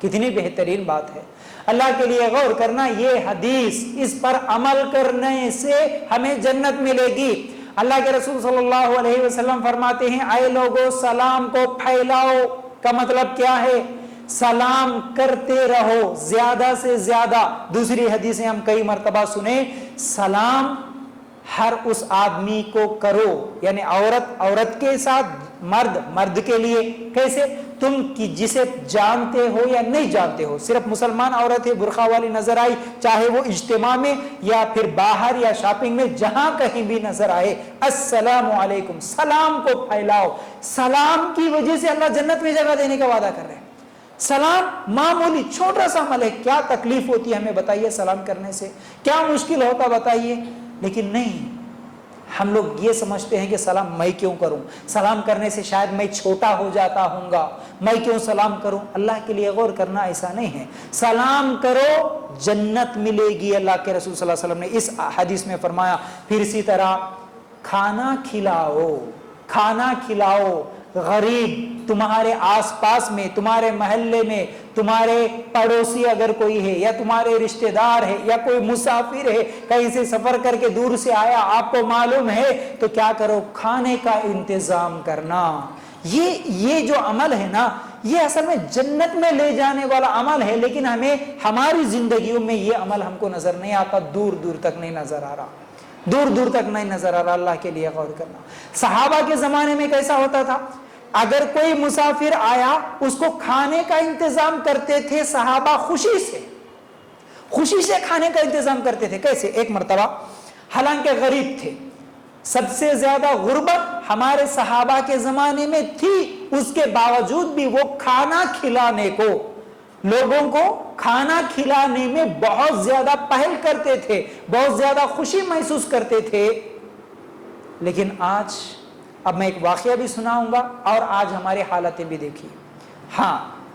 कितनी बेहतरीन बात है, अल्लाह के लिए गौर करना। ये हदीस, इस पर अमल करने से हमें जन्नत मिलेगी। अल्लाह के रसूल सल्लल्लाहु अलैहि वसल्लम फरमाते हैं, ऐ लोगों सलाम को फैलाओ का मतलब क्या है? सलाम करते रहो ज्यादा से ज्यादा। दूसरी हदीसें हम कई मर्तबा सुने, सलाम हर उस आदमी को करो, यानी औरत औरत के साथ, मर्द मर्द के लिए। कैसे? तुम कि जिसे जानते हो या नहीं जानते हो, सिर्फ मुसलमान औरत है बुरखा वाली नजर आई, चाहे वो इज्तिमा में या फिर बाहर या शॉपिंग में, जहां कहीं भी नजर आए, अस्सलामु अलैकुम, सलाम को फैलाओ। सलाम की वजह से अल्लाह जन्नत में जगह देने का वादा कर रहे हैं। सलाम मामूली छोटा सा अमल है, क्या तकलीफ होती है हमें बताइए सलाम करने से, क्या मुश्किल होता बताइए। लेकिन नहीं, हम लोग ये समझते हैं कि सलाम मैं क्यों करूं, सलाम करने से शायद मैं छोटा हो जाता हूंगा, मैं क्यों सलाम करूं। अल्लाह के लिए गौर करना ऐसा नहीं है। सलाम करो, जन्नत मिलेगी। अल्लाह के रसूल सल्लल्लाहु अलैहि वसल्लम ने इस हदीस में फरमाया। फिर इसी तरह खाना खिलाओ, खाना खिलाओ गरीब तुम्हारे आसपास में, तुम्हारे मोहल्ले में, तुम्हारे पड़ोसी अगर कोई है, या तुम्हारे रिश्तेदार है, या कोई मुसाफिर है, कहीं से सफर करके दूर से आया, आपको मालूम है, तो क्या करो, खाने का इंतजाम करना। ये जो अमल है ना, ये असल में जन्नत में ले जाने वाला अमल है, लेकिन हमें हमारी जिंदगियों में ये अमल हमको नजर नहीं आता, दूर दूर तक नहीं नजर आ रहा, दूर दूर तक नहीं नजर आ रहा। अल्लाह के लिए गौर करना। सहाबा के जमाने में कैसा होता था, अगर कोई मुसाफिर आया उसको खाने का इंतजाम करते थे सहाबा, खुशी से खाने का इंतजाम करते थे। कैसे? एक मर्तबा, हालांकि गरीब थे, सबसे ज्यादा गुर्बत हमारे सहाबा के जमाने में थी, उसके बावजूद भी वो खाना खिलाने को, लोगों को खाना खिलाने में बहुत ज्यादा पहल करते थे, बहुत ज्यादा खुशी महसूस करते थे। लेकिन आज, अब मैं एक वाकया भी सुनाऊंगा और आज हमारी हालतें भी देखिए। हाँ,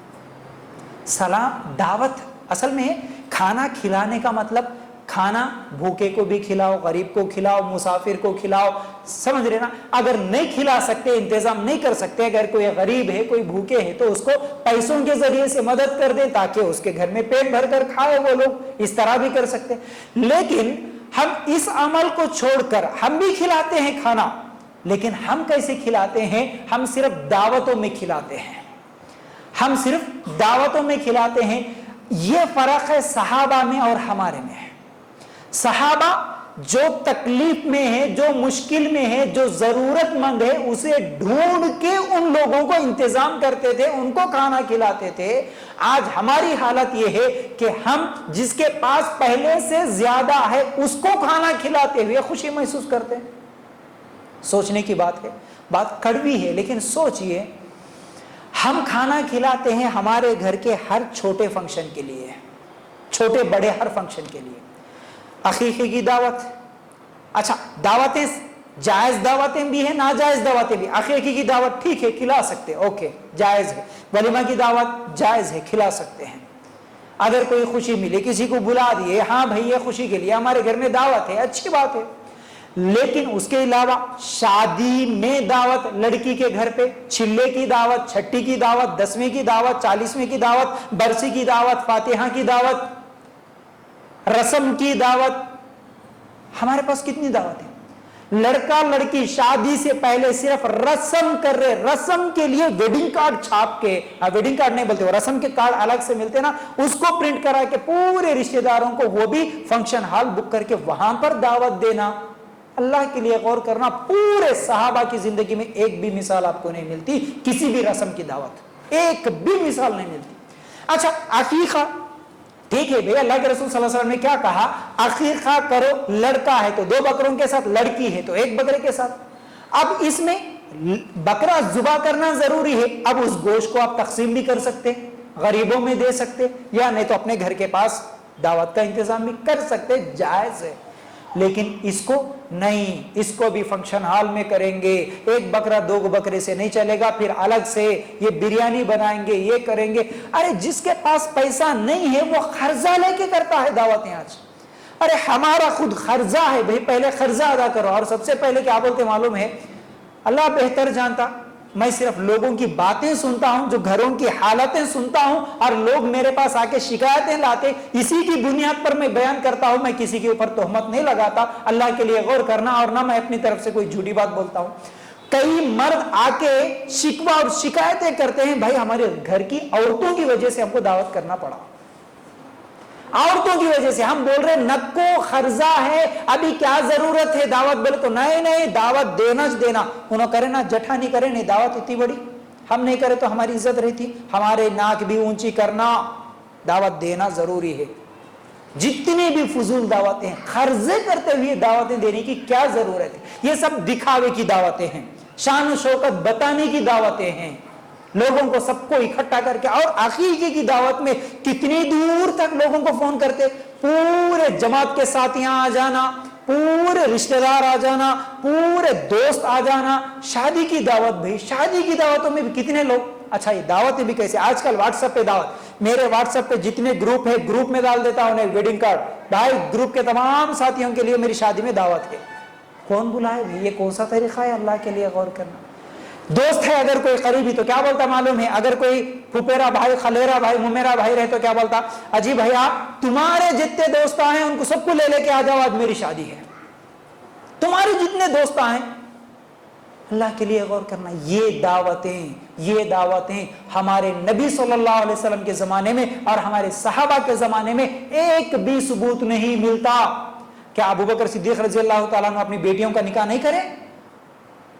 सलाम, दावत, असल में खाना खिलाने का मतलब खाना भूखे को भी खिलाओ, गरीब को खिलाओ, मुसाफिर को खिलाओ, समझ रहे ना। अगर नहीं खिला सकते, इंतजाम नहीं कर सकते, अगर कोई गरीब है, कोई भूखे है, तो उसको पैसों के जरिए से मदद कर दे ताकि उसके घर में पेट भर कर खाए वो लोग, इस तरह भी कर सकते। लेकिन हम इस अमल को छोड़कर, हम भी खिलाते हैं खाना, लेकिन हम कैसे खिलाते हैं? हम सिर्फ दावतों में खिलाते हैं, हम सिर्फ दावतों में खिलाते हैं। यह फर्क है सहाबा में और हमारे में है। सहाबा जो तकलीफ में है, जो मुश्किल में है, जो जरूरतमंद है, उसे ढूंढ के उन लोगों को इंतजाम करते थे, उनको खाना खिलाते थे। आज हमारी हालत यह है कि हम जिसके पास पहले से ज्यादा है उसको खाना खिलाते हुए खुशी महसूस करते हैं। सोचने की बात है, बात कड़वी है, लेकिन सोचिए, हम खाना खिलाते हैं हमारे घर के हर छोटे फंक्शन के लिए, छोटे बड़े हर फंक्शन के लिए। अकीके की दावत, अच्छा दावतें, जायज दावतें भी है, नाजायज दावतें भी। अकीके की दावत ठीक है, खिला सकते हैं, ओके, जायज है। वलीमा की दावत जायज है, खिला सकते हैं। अगर कोई खुशी मिले, किसी को बुला दिए, हाँ भाई ये खुशी के लिए हमारे घर में दावत है, अच्छी बात है। लेकिन उसके अलावा शादी में दावत, लड़की के घर पे छिल्ले की दावत, छठी की दावत, 10वीं की दावत, 40वीं की दावत, बरसी की दावत, फातिहा की दावत, रस्म की दावत, हमारे पास कितनी दावत है। लड़का लड़की शादी से पहले सिर्फ रस्म कर रहे, रस्म के लिए वेडिंग कार्ड छाप के, वेडिंग कार्ड नहीं बोलते, रस्म के कार्ड अलग से मिलते ना, उसको प्रिंट करा के पूरे रिश्तेदारों को, वो भी फंक्शन हॉल बुक करके वहां पर दावत देना। अल्लाह के लिए गौर करना, पूरे सहाबा की जिंदगी में एक भी मिसाल आपको नहीं मिलती, किसी भी रस्म की दावत एक भी मिसाल नहीं मिलती। अच्छा, अकीका, ठीक है भाई, अल्लाह के रसूल सल्लल्लाहु अलैहि वसल्लम ने क्या कहा, अकीका करो, लड़का है तो 2 बकरों के साथ, लड़की है तो 1 बकरे के साथ। अब इसमें बकरा जुबा करना जरूरी है, अब उस गोश्त को आप तकसीम भी कर सकते, गरीबों में दे सकते, या नहीं तो अपने घर के पास दावत का इंतजाम भी कर सकते, जायज है। लेकिन इसको नहीं, इसको भी फंक्शन हॉल में करेंगे, 1 बकरा 2 बकरे से नहीं चलेगा, फिर अलग से ये बिरयानी बनाएंगे, ये करेंगे। अरे जिसके पास पैसा नहीं है वो खर्जा लेके करता है दावतें आज। अरे हमारा खुद खर्जा है भाई, पहले खर्जा अदा करो। और सबसे पहले क्या बोलते मालूम है, अल्लाह बेहतर जानता, मैं सिर्फ लोगों की बातें सुनता हूं, जो घरों की हालतें सुनता हूं, और लोग मेरे पास आके शिकायतें लाते, इसी की बुनियाद पर मैं बयान करता हूं। मैं किसी के ऊपर तोहमत नहीं लगाता, अल्लाह के लिए गौर करना, और ना मैं अपनी तरफ से कोई झूठी बात बोलता हूं। कई मर्द आके शिकवा और शिकायतें करते हैं, भाई हमारे घर की औरतों की वजह से हमको दावत करना पड़ा, औरतों की वजह से हम बोल रहे नक्को खर्जा है, अभी क्या जरूरत है दावत, बोले तो नहीं नहीं दावत देना देना, उन्होंने करे ना जठानी करे नहीं, दावत इतनी बड़ी हम नहीं करे तो हमारी इज्जत रहती, हमारे नाक भी ऊंची करना, दावत देना जरूरी है। जितनी भी फजूल दावतें हैं, खर्जे करते हुए दावतें देने की क्या जरूरत है, ये सब दिखावे की दावतें हैं, शान शौकत बताने की दावतें हैं, लोगों को सबको इकट्ठा करके। और अकीके की दावत में कितनी दूर तक लोगों को फोन करते, पूरे जमात के साथ यहां आ जाना, पूरे रिश्तेदार आ जाना, पूरे दोस्त आ जाना, शादी की दावत भी, शादी की दावतों में भी कितने लोग। अच्छा ये दावतें भी कैसे, आजकल व्हाट्सएप पे दावत, मेरे व्हाट्सएप पे जितने ग्रुप है ग्रुप में डाल देता हूं वेडिंग कार्ड, भाई ग्रुप के तमाम साथियों के लिए मेरी शादी में दावत है। कौन बुलाए भाई, ये कौन सा तरीका है, अल्लाह के लिए गौर करना। दोस्त है अगर कोई करीबी तो क्या बोलता मालूम है, अगर कोई फुपेरा भाई, खलेरा भाई, मुमेरा भाई रहे तो क्या बोलता, अजी भैया तुम्हारे जितने दोस्त आए उनको सबको ले लेके आ जाओ, आज मेरी शादी है, तुम्हारे जितने दोस्त आए। अल्लाह के लिए गौर करना, ये दावतें हमारे नबी सल्लल्लाहु अलैहि वसल्लम के जमाने में और हमारे सहाबा के जमाने में एक भी सबूत नहीं मिलता। क्या अबू बकर सिद्दीक रज़ी अल्लाह तआला अन्हु अपनी बेटियों का निकाह नहीं करे,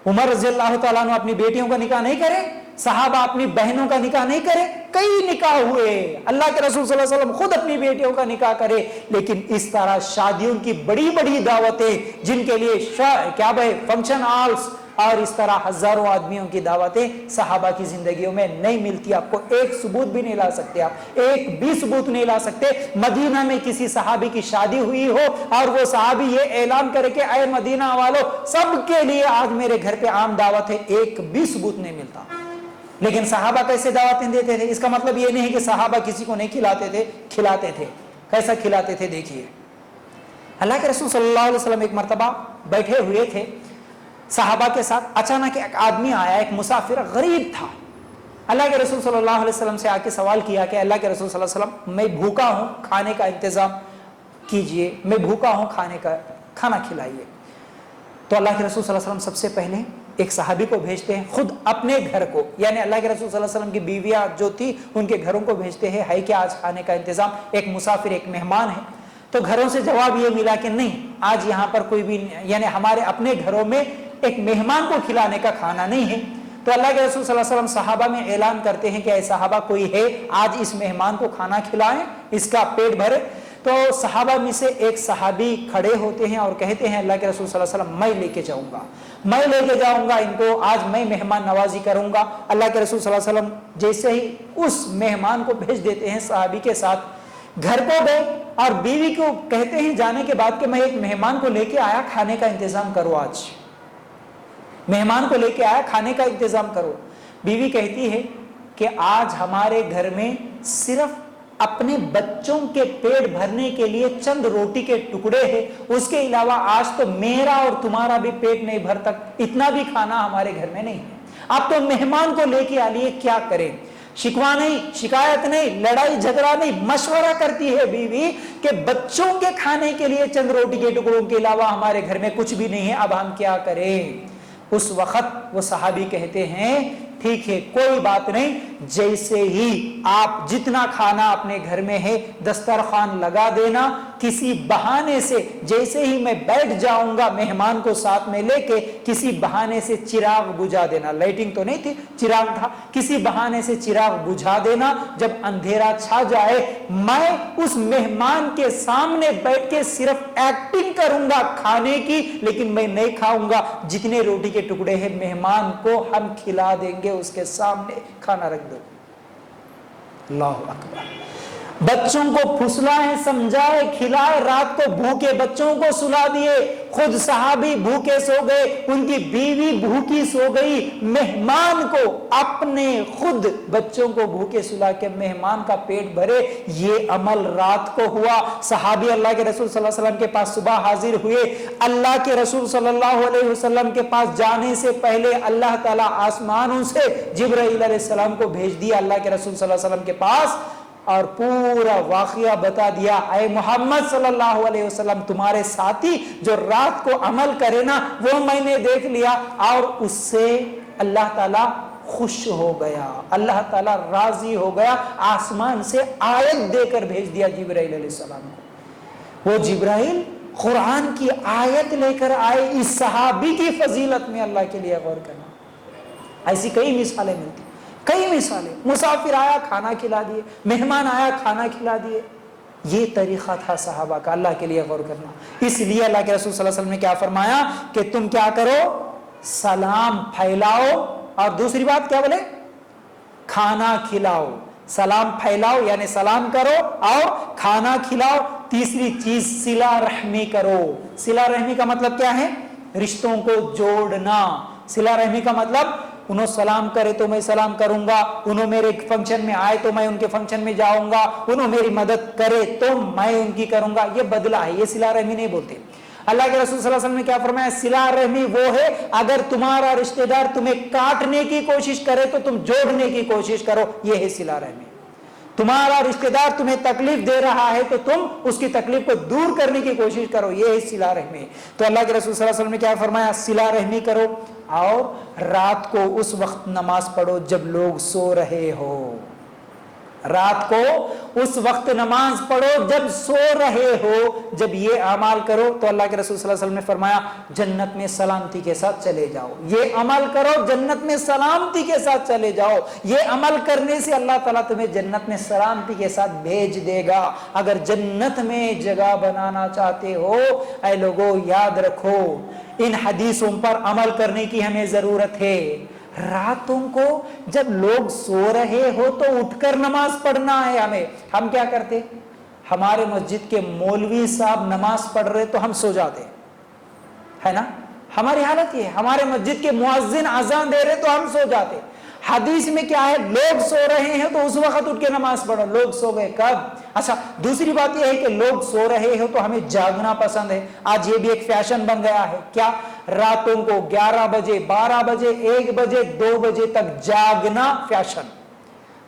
उमर रज़ी अल्लाह तआला अन्हु अपनी बेटियों का निकाह नहीं करे, सहाबा अपनी बहनों का निकाह नहीं करे, कई निकाह हुए, अल्लाह के रसूल सल्लल्लाहु अलैहि वसल्लम खुद अपनी बेटियों का निकाह करे। लेकिन इस तरह शादियों की बड़ी बड़ी दावतें जिनके लिए क्या भाई फंक्शन हॉल्स और इस तरह हजारों आदमियों की दावतें सहाबा की जिंदगियों में नहीं मिलती। आपको एक सबूत भी नहीं ला सकते, आप एक भी सबूत नहीं ला सकते मदीना में किसी सहाबी की शादी हुई हो और वो सहाबी ये ऐलान करे कि ऐ मदीना वालों सबके लिए आज मेरे घर पे आम दावत है, एक भी सबूत नहीं मिलता। लेकिन सहाबा कैसे दावतें देते थे, इसका मतलब ये नहीं है कि सहाबा किसी को नहीं खिलाते थे, खिलाते थे। कैसा खिलाते थे देखिए, अल्लाह के रसूल सल्लल्लाहु अलैहि वसल्लम एक मर्तबा बैठे हुए थे सहाबा के साथ, अचानक एक आदमी आया, एक मुसाफिर गरीब था। अल्लाह के रसूल सल्लल्लाहु अलैहि वसल्लम से आके सवाल किया कि अल्लाह के रसूल सल्लल्लाहु अलैहि वसल्लम मैं भूखा हूँ, खाने का इंतजाम कीजिए, मैं भूखा हूँ, खाना खिलाइए। तो अल्लाह के रसूल सल्लल्लाहु अलैहि वसल्लम सबसे पहले एक सहाबी को भेजते हैं, खुद अपने घर को, यानी अल्लाह के रसूल सल्लल्लाहु अलैहि वसल्लम की बीवियां जो थी उनके घरों को भेजते हैं, है कि आज खाने का इंतजाम, एक मुसाफिर एक मेहमान है। तो घरों से जवाब ये मिला कि नहीं, आज यहाँ पर कोई भी, यानी हमारे अपने घरों में एक मेहमान को खिलाने का खाना नहीं है। तो अल्लाह के रसूल सल्लल्लाहु अलैहि वसल्लम सहाबा में ऐलान करते हैं कि ऐ सहाबा कोई है, आज इस मेहमान को खाना खिलाएं, इसका पेट भरे। तो सहाबा में से एक सहाबी खड़े होते हैं और कहते हैं अल्लाह के रसूल सल्लल्लाहु अलैहि वसल्लम मैं लेके जाऊंगा इनको, आज मैं मेहमान नवाजी करूंगा। अल्लाह के रसूल सल्लल्लाहु अलैहि वसल्लम जैसे ही उस मेहमान को भेज देते हैं सहाबी के साथ, घर को गए और बीवी को कहते हैं जाने के बाद कि मैं एक मेहमान को लेके आया, खाने का इंतजाम करो, आज मेहमान को लेके आया, खाने का इंतजाम करो। बीवी कहती है कि आज हमारे घर में सिर्फ अपने बच्चों के पेट भरने के लिए चंद रोटी के टुकड़े हैं, उसके अलावा आज तो मेरा और तुम्हारा भी पेट नहीं भर तक, इतना भी खाना हमारे घर में नहीं है। आप तो मेहमान को लेके आ लिए, क्या करें? शिकवा नहीं, शिकायत नहीं, लड़ाई झगड़ा नहीं, मशवरा करती है बीवी कि बच्चों के खाने के लिए चंद रोटी के टुकड़ों के अलावा हमारे घर में कुछ भी नहीं है, अब हम क्या करें? उस वक्त वो सहाबी कहते हैं ठीक है कोई बात नहीं, जैसे ही आप जितना खाना अपने घर में है दस्तरखान लगा देना, किसी बहाने से जैसे ही मैं बैठ जाऊंगा मेहमान को साथ में लेके, किसी बहाने से चिराग बुझा देना। लाइटिंग तो नहीं थी, चिराग था, किसी बहाने से चिराग बुझा देना। जब अंधेरा छा जाए मैं उस मेहमान के सामने बैठ के सिर्फ एक्टिंग करूंगा खाने की, लेकिन मैं नहीं खाऊंगा। जितने रोटी के टुकड़े हैं मेहमान को हम खिला देंगे, उसके सामने खाना रख दो। अल्लाह अकबर। बच्चों को फुसलाए, समझाए, खिलाए, रात को भूखे बच्चों को सुला दिए, खुद सहाबी भूखे सो गए, उनकी बीवी भूखी सो गई, मेहमान को अपने खुद बच्चों को भूखे सुला के मेहमान का पेट भरे। ये अमल रात को हुआ। सहाबी अल्लाह के रसूल सल्लल्लाहु अलैहि वसल्लम के पास सुबह हाजिर हुए। अल्लाह के रसूल सल्लल्लाहु अलैहि वसल्लम के पास जाने से पहले अल्लाह ताला आसमानों से जिब्राइल अलैहिस्सलाम को भेज दिया अल्लाह के रसूल सल्लल्लाहु अलैहि वसल्लम के पास, और पूरा वाकया बता दिया। ऐ मोहम्मद सल्लल्लाहु अलैहि वसल्लम, तुम्हारे साथी जो रात को अमल करे ना वो मैंने देख लिया, और उससे अल्लाह ताला خوش ہو گیا، اللہ تعالیٰ راضی ہو گیا، آسمان سے آیت دے کر بھیج دیا جبرائیل علیہ السلام کو۔ وہ جبرائیل قرآن کی آیت لے کر آئے۔ اس صحابی کی فضیلت میں اللہ کے لیے غور کرنا، ایسی کئی مثالیں ملتی، کئی مثالیں۔ مسافر آیا کھانا کھلا دیے، مہمان آیا کھانا کھلا دیے۔ یہ طریقہ تھا صحابہ کا، اللہ کے لیے غور کرنا۔ اس لیے اللہ کے رسول صلی اللہ علیہ وسلم نے کیا فرمایا کہ تم کیا کرو، سلام پھیلاؤ، اور دوسری بات کیا بولے، کھانا کھلاؤ۔ سلام پھیلاؤ یعنی سلام کرو اور کھانا کھلاؤ۔ تیسری چیز صلہ رحمی کرو۔ صلہ رحمی کا مطلب کیا ہے، رشتوں کو جوڑنا۔ صلہ رحمی کا مطلب انہوں سلام کرے تو میں سلام کروں گا، انہوں میرے فنکشن میں آئے تو میں ان کے فنکشن میں جاؤں گا، انہوں میری مدد کرے تو میں ان کی کروں گا۔ یہ بدلہ ہے، یہ صلہ رحمی نہیں بولتے۔ اللہ کے رسول صلی اللہ علیہ وسلم نے کیا فرمایا، صلہ رحمی وہ ہے اگر تمہارا رشتہ دار تمہیں کاٹنے کی کوشش کرے تو تم جوڑنے کی کوشش کرو، یہ ہے صلہ رحمی۔ تمہارا رشتہ دار تمہیں تکلیف دے رہا ہے تو تم اس کی تکلیف کو دور کرنے کی کوشش کرو، یہ ہے صلہ رحمی۔ تو اللہ کے رسول صلی اللہ علیہ وسلم نے کیا فرمایا، صلہ رحمی کرو اور رات کو اس وقت نماز پڑھو جب لوگ سو رہے ہو۔ رات کو اس وقت نماز پڑھو جب سو رہے ہو۔ جب یہ اعمال کرو تو اللہ کے رسول صلی اللہ علیہ وسلم نے فرمایا جنت میں سلامتی کے ساتھ چلے جاؤ۔ یہ عمل کرو جنت میں سلامتی کے ساتھ چلے جاؤ۔ یہ عمل کرنے سے اللہ تعالیٰ تمہیں جنت میں سلامتی کے ساتھ بھیج دے گا۔ اگر جنت میں جگہ بنانا چاہتے ہو اے لوگوں، یاد رکھو ان حدیثوں پر عمل کرنے کی ہمیں ضرورت ہے۔ راتوں کو جب لوگ سو رہے ہو تو اٹھ کر نماز پڑھنا ہے ہمیں۔ ہم کیا کرتے، ہمارے مسجد کے مولوی صاحب نماز پڑھ رہے تو ہم سو جاتے، ہے نا؟ ہماری حالت یہ ہے، ہمارے مسجد کے مؤذن اذان دے رہے تو ہم سو جاتے۔ حدیث میں کیا ہے، لوگ سو رہے ہیں تو اس وقت اٹھ کے نماز پڑھو۔ لوگ سو گئے کب؟ اچھا دوسری بات یہ ہے کہ لوگ سو رہے ہو تو ہمیں جاگنا پسند ہے۔ آج یہ بھی ایک فیشن بن گیا ہے، کیا؟ راتوں کو 11 بجے 12 بجے 1 بجے 2 بجے تک جاگنا فیشن۔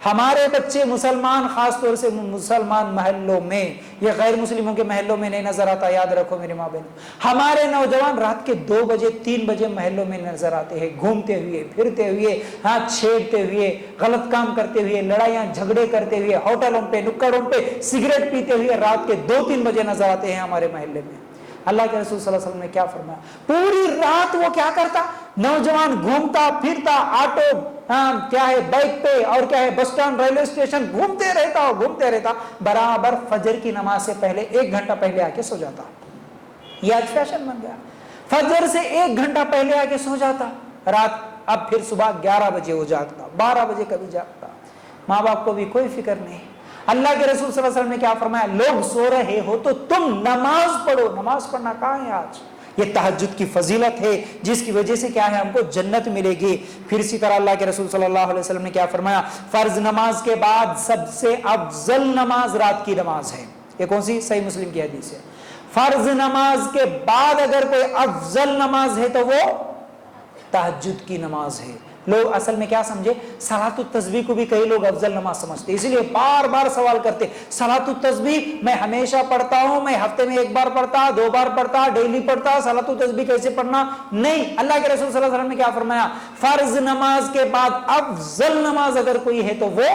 ہمارے بچے مسلمان، خاص طور سے مسلمان محلوں میں، یہ غیر مسلموں کے محلوں میں نہیں نظر آتا، یاد رکھو میرے ماں بہنوں۔ ہمارے نوجوان رات کے 2 بجے 3 بجے محلوں میں نظر آتے ہیں، گھومتے ہوئے پھرتے ہوئے، ہاتھ چھیڑتے ہوئے، غلط کام کرتے ہوئے، لڑائیاں جھگڑے کرتے ہوئے، ہوٹلوں پہ نکڑوں پہ سگریٹ پیتے ہوئے رات کے 2-3 بجے نظر آتے ہیں ہمارے محلے میں۔ اللہ کے رسول صلی اللہ علیہ وسلم نے کیا فرمایا، پوری رات وہ کیا کرتا، نوجوان گھومتا پھرتا، آٹو کیا ہے بائک پہ اور کیا ہے بس اسٹینڈ ریلوے اسٹیشن گھومتے رہتا، برابر فجر کی نماز سے پہلے 1 گھنٹہ پہلے آ کے سو جاتا۔ یہ آج فیشن بن گیا، فجر سے 1 گھنٹہ پہلے آ کے سو جاتا رات، اب پھر صبح 11 بجے وہ جاگتا، 12 بجے کبھی جاگتا، ماں باپ کو بھی کوئی فکر نہیں۔ اللہ کے رسول صلی اللہ علیہ وسلم نے کیا فرمایا، لوگ سو رہے ہو تو تم نماز پڑھو۔ نماز پڑھنا کہاں ہے آج؟ یہ تہجد کی فضیلت ہے جس کی وجہ سے کیا ہے، ہم کو جنت ملے گی۔ پھر اسی طرح اللہ کے رسول صلی اللہ علیہ وسلم نے کیا فرمایا، فرض نماز کے بعد سب سے افضل نماز رات کی نماز ہے۔ یہ کون سی؟ صحیح مسلم کی حدیث ہے۔ فرض نماز کے بعد اگر کوئی افضل نماز ہے تو وہ تہجد کی نماز ہے۔ لوگ اصل میں کیا سمجھے، صلاۃ التسبیح کو بھی کئی لوگ افضل نماز سمجھتے، اس لیے بار بار سوال کرتے، صلاۃ التسبیح میں ہمیشہ پڑھتا ہوں، میں ہفتے میں 1 بار پڑھتا، 2 بار پڑھتا، ڈیلی پڑھتا، صلاۃ التسبیح کیسے پڑھنا؟ نہیں، اللہ کے رسول صلی اللہ علیہ وسلم نے کیا فرمایا، فرض نماز کے بعد افضل نماز اگر کوئی ہے تو وہ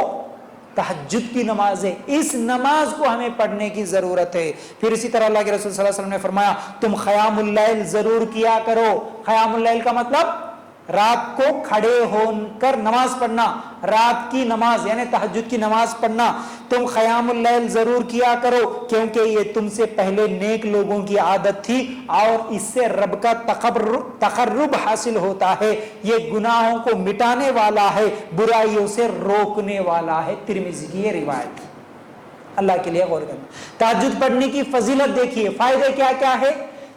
تہجد کی نماز ہے۔ اس نماز کو ہمیں پڑھنے کی ضرورت ہے۔ پھر اسی طرح اللہ کے رسول صلی اللہ علیہ وسلم نے فرمایا تم قیام اللیل ضرور کیا کرو۔ قیام اللیل کا مطلب رات کو کھڑے ہو کر نماز پڑھنا، رات کی نماز یعنی تہجد کی نماز پڑھنا۔ تم قیام اللیل ضرور کیا کرو کیونکہ یہ تم سے پہلے نیک لوگوں کی عادت تھی اور اس سے رب کا تقرب حاصل ہوتا ہے، یہ گناہوں کو مٹانے والا ہے، برائیوں سے روکنے والا ہے۔ ترمذی کی یہ روایت۔ اللہ کے لیے غور کرنا، تہجد پڑھنے کی فضیلت دیکھیے، فائدے کیا کیا ہے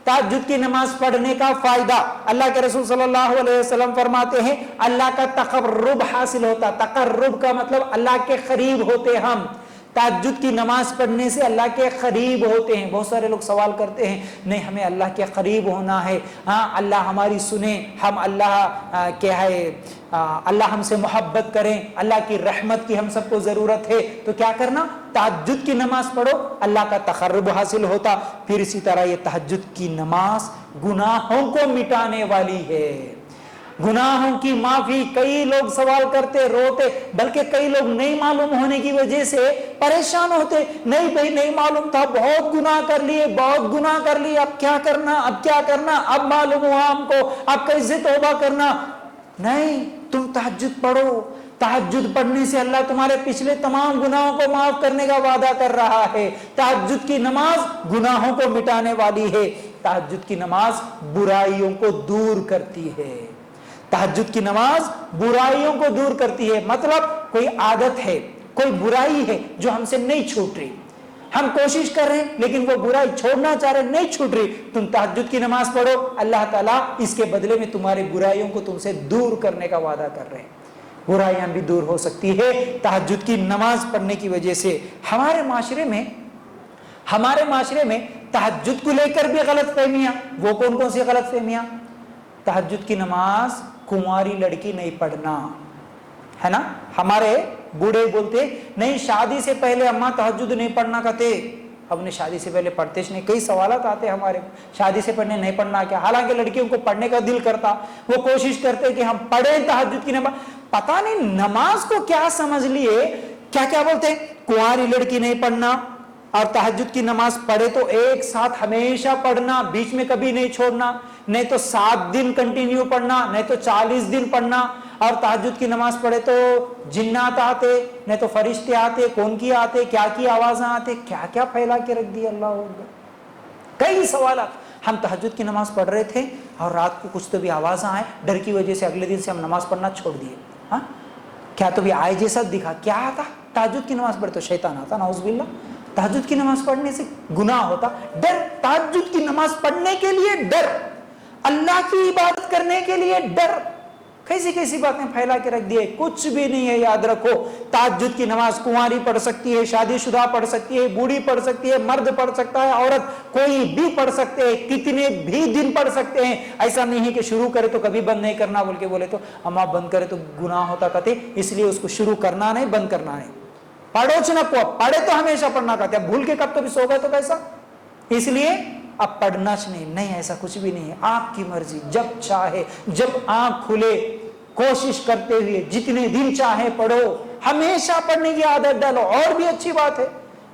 تہجد کی نماز پڑھنے کا فائدہ۔ اللہ کے رسول صلی اللہ علیہ وسلم فرماتے ہیں اللہ کا تقرب حاصل ہوتا۔ تقرب کا مطلب اللہ کے قریب ہوتے ہم۔ تہجد کی نماز پڑھنے سے اللہ کے قریب ہوتے ہیں۔ بہت سارے لوگ سوال کرتے ہیں نہیں ہمیں اللہ کے قریب ہونا ہے، ہاں اللہ ہماری سنے، ہم اللہ کیا ہے اللہ ہم سے محبت کریں، اللہ کی رحمت کی ہم سب کو ضرورت ہے، تو کیا کرنا؟ تہجد کی نماز پڑھو، اللہ کا تقرب حاصل ہوتا۔ پھر اسی طرح یہ تہجد کی نماز گناہوں کو مٹانے والی ہے۔ गुनाहों की माफी। कई लोग सवाल करते, रोते, बल्कि कई लोग नहीं मालूम होने की वजह से परेशान होते, नहीं भाई नहीं मालूम था, बहुत गुनाह कर लिए, बहुत गुनाह कर लिए, अब क्या करना, अब क्या करना, अब मालूम हुआ हमको, अब कैसे तौबा करना। नहीं, तुम तहज्जुद पढ़ो। तहज्जुद पढ़ने से अल्लाह तुम्हारे पिछले तमाम गुनाहों को माफ करने का वादा कर रहा है। तहज्जुद की नमाज गुनाहों को मिटाने वाली है। तहज्जुद की नमाज बुराइयों को दूर करती है। तहज्जुद की नमाज बुराइयों को दूर करती है। मतलब कोई आदत है, कोई बुराई है जो हमसे नहीं छूट रही, हम कोशिश कर रहे हैं लेकिन वो बुराई छोड़ना चाह रहे, नहीं छूट रही, तुम तहज्जुद की नमाज पढ़ो, अल्लाह ताला इसके बदले में तुम्हारी बुराइयों को तुमसे दूर करने का वादा कर रहे हैं। बुराइयां भी दूर हो सकती है तहज्जुद की नमाज पढ़ने की वजह से। हमारे माशरे में तहज्जुद को लेकर भी गलत फहमियां। वो कौन कौन सी गलत फहमियां? तहज्जुद की नमाज कुंवारी लड़की नहीं पढ़ना, है ना। हमारे बूढ़े बोलते नहीं, शादी से पहले अम्मा तहज्जुद नहीं पढ़ना कहते। अपने शादी से पहले पढ़ते नहीं। कई सवालात आते हमारे, शादी से पढ़ने नहीं पढ़ना क्या। हालांकि लड़कियों को पढ़ने का दिल करता, वो कोशिश करते कि हम पढ़े तहज्जुद की नमाज। पता नहीं नमाज को क्या समझ लिए, क्या क्या बोलते, कुंवारी लड़की नहीं पढ़ना और तहज्जुद की नमाज पढ़े तो एक साथ हमेशा पढ़ना, बीच में कभी नहीं छोड़ना, नहीं तो 7 दिन कंटिन्यू पढ़ना, नहीं तो 40 दिन पढ़ना। और तहज्जुद की नमाज पढ़े तो जिन्नात आते, नहीं तो फरिश्ते आते, कौन की आते, क्या की आवाजें आते, क्या क्या फैला के रख दी अल्लाह अकबर। कई सवाल। हम तहज्जुद की नमाज पढ़ रहे थे और रात को कुछ तो भी आवाज आए, डर की वजह से अगले दिन से हम नमाज पढ़ना छोड़ दिए। हाँ, क्या तो भी आए जैसा दिखा, क्या आता? तहज्जुद की नमाज पढ़े तो शैतान आता, नाउज़ुबिल्लाह। तहज्जुद की नमाज पढ़ने से गुनाह होता, डर। तहज्जुद की नमाज पढ़ने के लिए डर, अल्लाह की इबादत करने के लिए डर। कैसी कैसी बातें फैला के रख दिए, कुछ भी नहीं है। याद रखो, तहज्जुद की नमाज कुंवारी पढ़ सकती है, शादीशुदा पढ़ सकती है, बूढ़ी पढ़ सकती है, मर्द पढ़ सकता है, औरत कोई भी पढ़ सकते हैं, कितने भी दिन पढ़ सकते हैं। ऐसा नहीं है कि शुरू करे तो कभी बंद नहीं करना बोल के बोले तो अम्मा बंद करे तो गुनाह होता कहते, इसलिए उसको शुरू करना नहीं, बंद करना नहीं। पढ़ो च न पढ़े तो हमेशा पढ़ना कहते, भूल के कब तो भी सो गए तो कैसा, इसलिए अब पढ़ना नहीं, ऐसा कुछ भी नहीं है। आपकी मर्जी, जब चाहे, जब आंख खुले, कोशिश करते हुए जितने दिन चाहे पढ़ो, हमेशा पढ़ने की आदत डालो। और भी अच्छी बात है,